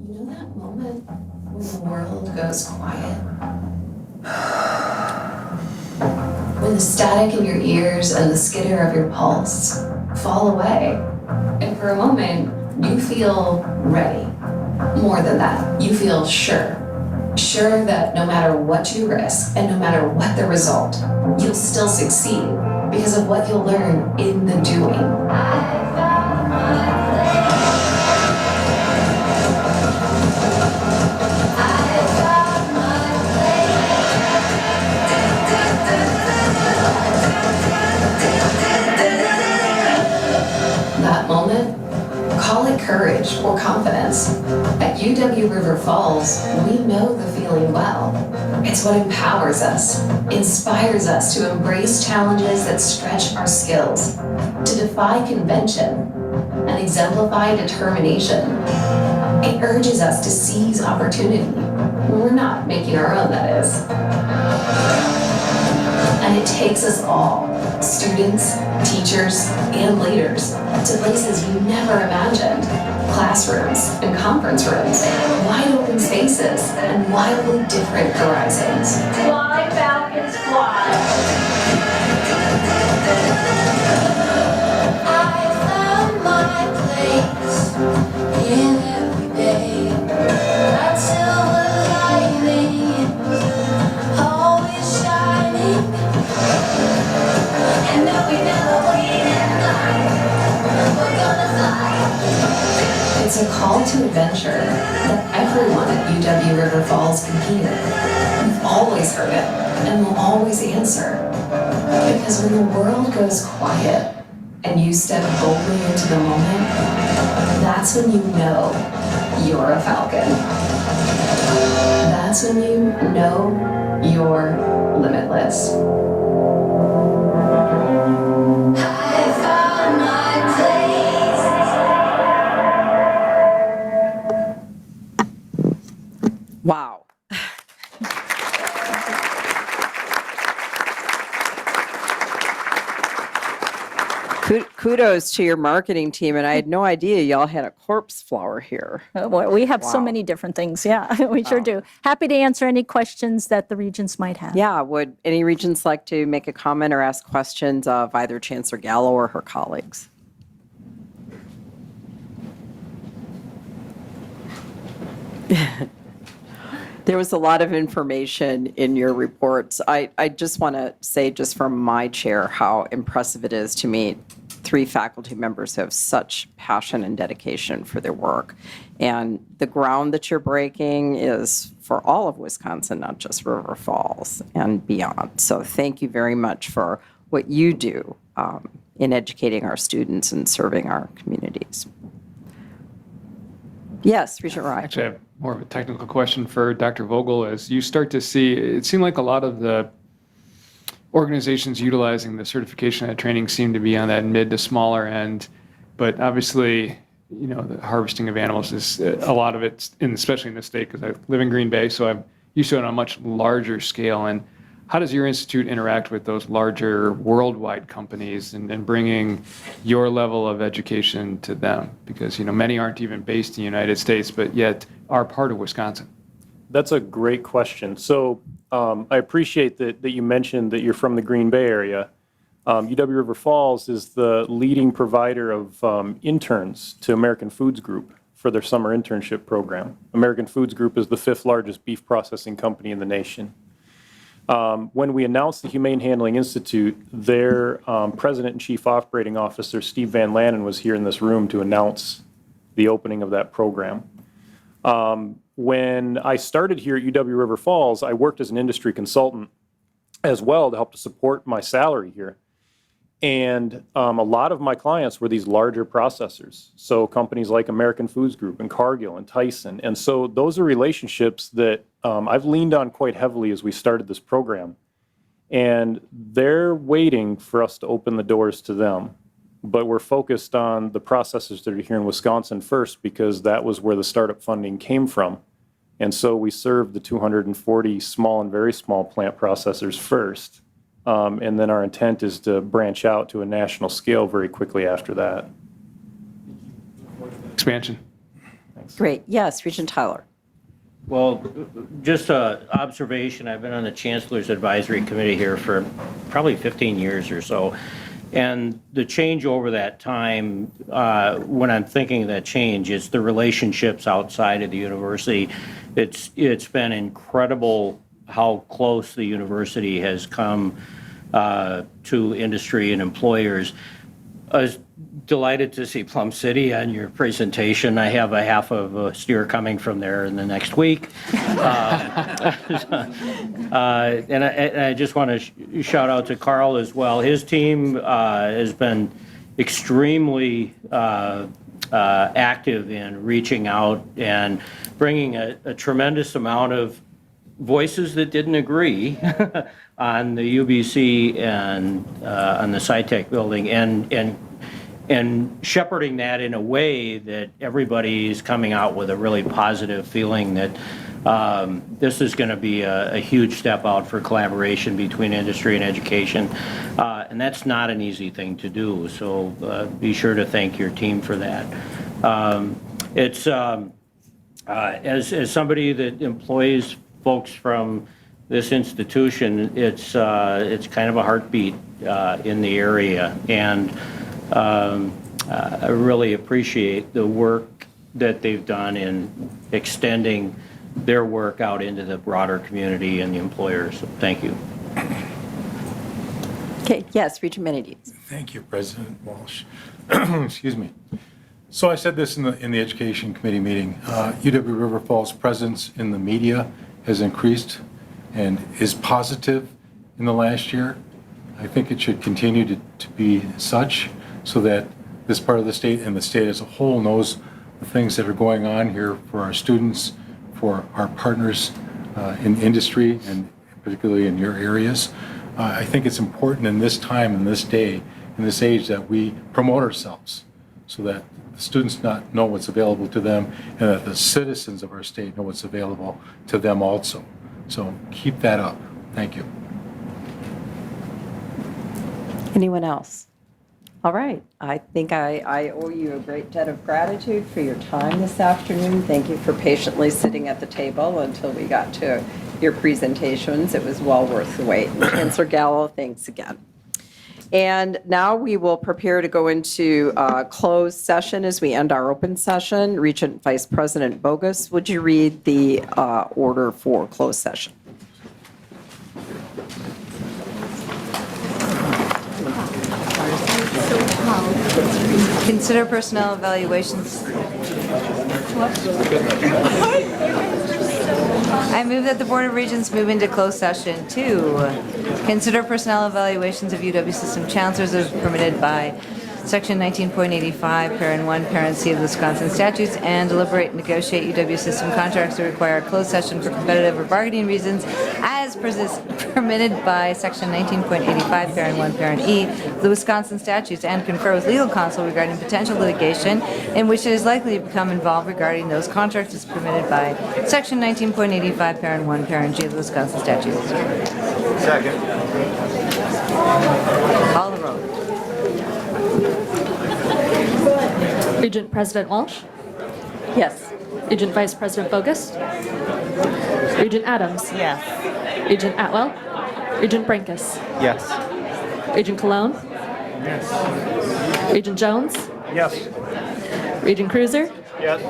You know that moment goes quiet. When the static in your ears and the skitter of your pulse fall away, and for a moment, you feel ready. More than that, you feel sure. Sure that no matter what you risk and no matter what the result, you'll still succeed because of what you'll learn in the doing. That moment, call it courage or confidence. At UW River Falls, we know the feeling well. It's what empowers us, inspires us to embrace challenges that stretch our skills, to defy convention, and exemplify determination. It urges us to seize opportunity when we're not making our own, that is. And it takes us all, students, teachers, and leaders, to places we never imagined. Classrooms and conference rooms, wide open spaces, and wildly different horizons. Fly, Falcons, fly! I found my place in every day. That silver lining, always shining. And though we never wait in line, we're gonna fly. It's a call to adventure that everyone at UW River Falls can hear. We've always heard it and will always answer. Because when the world goes quiet and you step boldly into the moment, that's when you know you're a Falcon. That's when you know you're limitless. I found my place. Wow. Kudos to your marketing team, and I had no idea y'all had a corpse flower here. Oh, boy, we have so Wow. many different things. Yeah, we sure do. Happy to answer any questions that the Regents might have. Yeah, would any Regents like to make a comment or ask questions of either Chancellor Gallo or her colleagues? There was a lot of information in your reports. I just want to say, just from my chair, how impressive it is to meet 3 faculty members who have such passion and dedication for their work. And the ground that you're breaking is for all of Wisconsin, not just River Falls and beyond. So thank you very much for what you do in educating our students and serving our communities. Yes, Regent Rye. Actually, I have more of a technical question for Dr. Vogel. As you start to see, it seemed like a lot of the organizations utilizing the certification and training seem to be on that mid to smaller end, but obviously, you know, the harvesting of animals is a lot of it, especially in this state, because I live in Green Bay, so I'm used to it on a much larger scale. And how does your institute interact with those larger worldwide companies and bringing your level of education to them? Because, you know, many aren't even based in the United States, but yet are part of Wisconsin. That's a great question. So I appreciate that you mentioned that you're from the Green Bay area. UW River Falls is the leading provider of interns to American Foods Group for their summer internship program. American Foods Group is the 5th largest beef processing company in the nation. When we announced the Humane Handling Institute, their president and chief operating officer, Steve Van Lannen, was here in this room to announce the opening of that program. When I started here at UW River Falls, I worked as an industry consultant as well to help to support my salary here. And a lot of my clients were these larger processors. So companies like American Foods Group and Cargill and Tyson. And so those are relationships that I've leaned on quite heavily as we started this program. And they're waiting for us to open the doors to them. But we're focused on the processors that are here in Wisconsin first, because that was where the startup funding came from. And so we served the 240 small and very small plant processors first. And then our intent is to branch out to a national scale very quickly after that. Expansion. Great. Yes, Regent Tyler. Well, just a observation, I've been on the Chancellor's Advisory Committee here for probably 15 years or so. And the change over that time, when I'm thinking of that change, is the relationships outside of the university. It's been incredible how close the university has come to industry and employers. I was delighted to see Plum City on your presentation. I have a half of a steer coming from there in the next week. And I just want to shout out to Carl as well. His team has been extremely active in reaching out and bringing a tremendous amount of voices that didn't agree on the UBC and on the SciTech building and shepherding that in a way that everybody's coming out with a really positive feeling that this is going to be a huge step out for collaboration between industry and education. And that's not an easy thing to do. So be sure to thank your team for that. As somebody that employs folks from this institution, it's kind of a heartbeat in the area, and I really appreciate the work that they've done in extending their work out into the broader community and the employers. So thank you. Okay, yes, Regent Menides. Thank you, President Walsh. Excuse me. So I said this in the Education Committee meeting. UW River Falls' presence in the media has increased and is positive in the last year. I think it should continue to be such so that this part of the state and the state as a whole knows the things that are going on here for our students, for our partners in industry, and particularly in your areas. I think it's important in this time, in this day, in this age, that we promote ourselves so that the students not know what's available to them and that the citizens of our state know what's available to them also. So keep that up. Thank you. Anyone else? All right. I think I owe you a great debt of gratitude for your time this afternoon. Thank you for patiently sitting at the table until we got to your presentations. It was well worth the wait. And Chancellor Gallo, thanks again. And now we will prepare to go into closed session as we end our open session. Regent Vice President Bogus, would you read the order for closed session? Consider personnel evaluations. I move that the Board of Regents move into closed session to consider personnel evaluations of UW system chancellors as permitted by Section 19.85, Parent 1, Parent C of the Wisconsin statutes, and deliberate and negotiate UW system contracts that require a closed session for competitive or bargaining reasons as permitted by Section 19.85, Parent 1, Parent E of the Wisconsin statutes, and confer with legal counsel regarding potential litigation in which it is likely to become involved regarding those contracts as permitted by Section 19.85, Parent 1, Parent G of the Wisconsin statutes. Second. Call the roll. Regent President Walsh, Yes. Regent Vice President Bogus, Regent Adams, Yes. Regent Atwell, Regent Brankus, Yes. Regent Cologne, Yes. Regent Jones, Yes. Regent Cruiser, Yes.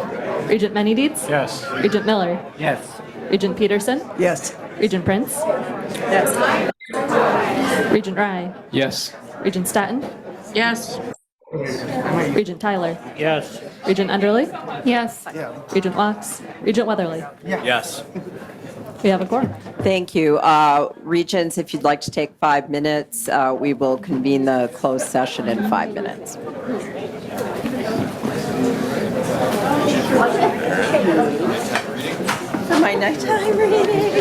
Regent Menides, Yes. Regent Miller, Yes. Regent Peterson, Yes. Regent Prince, Yes. Regent Rye, Yes. Regent Staton, Yes. Regent Tyler, Yes. Regent Underly, Yes. Regent Locks, Regent Weatherly. Yes. We have a quorum. Thank you. Regents, if you'd like to take 5 minutes, we will convene the closed session in 5 minutes. For my nighttime reading.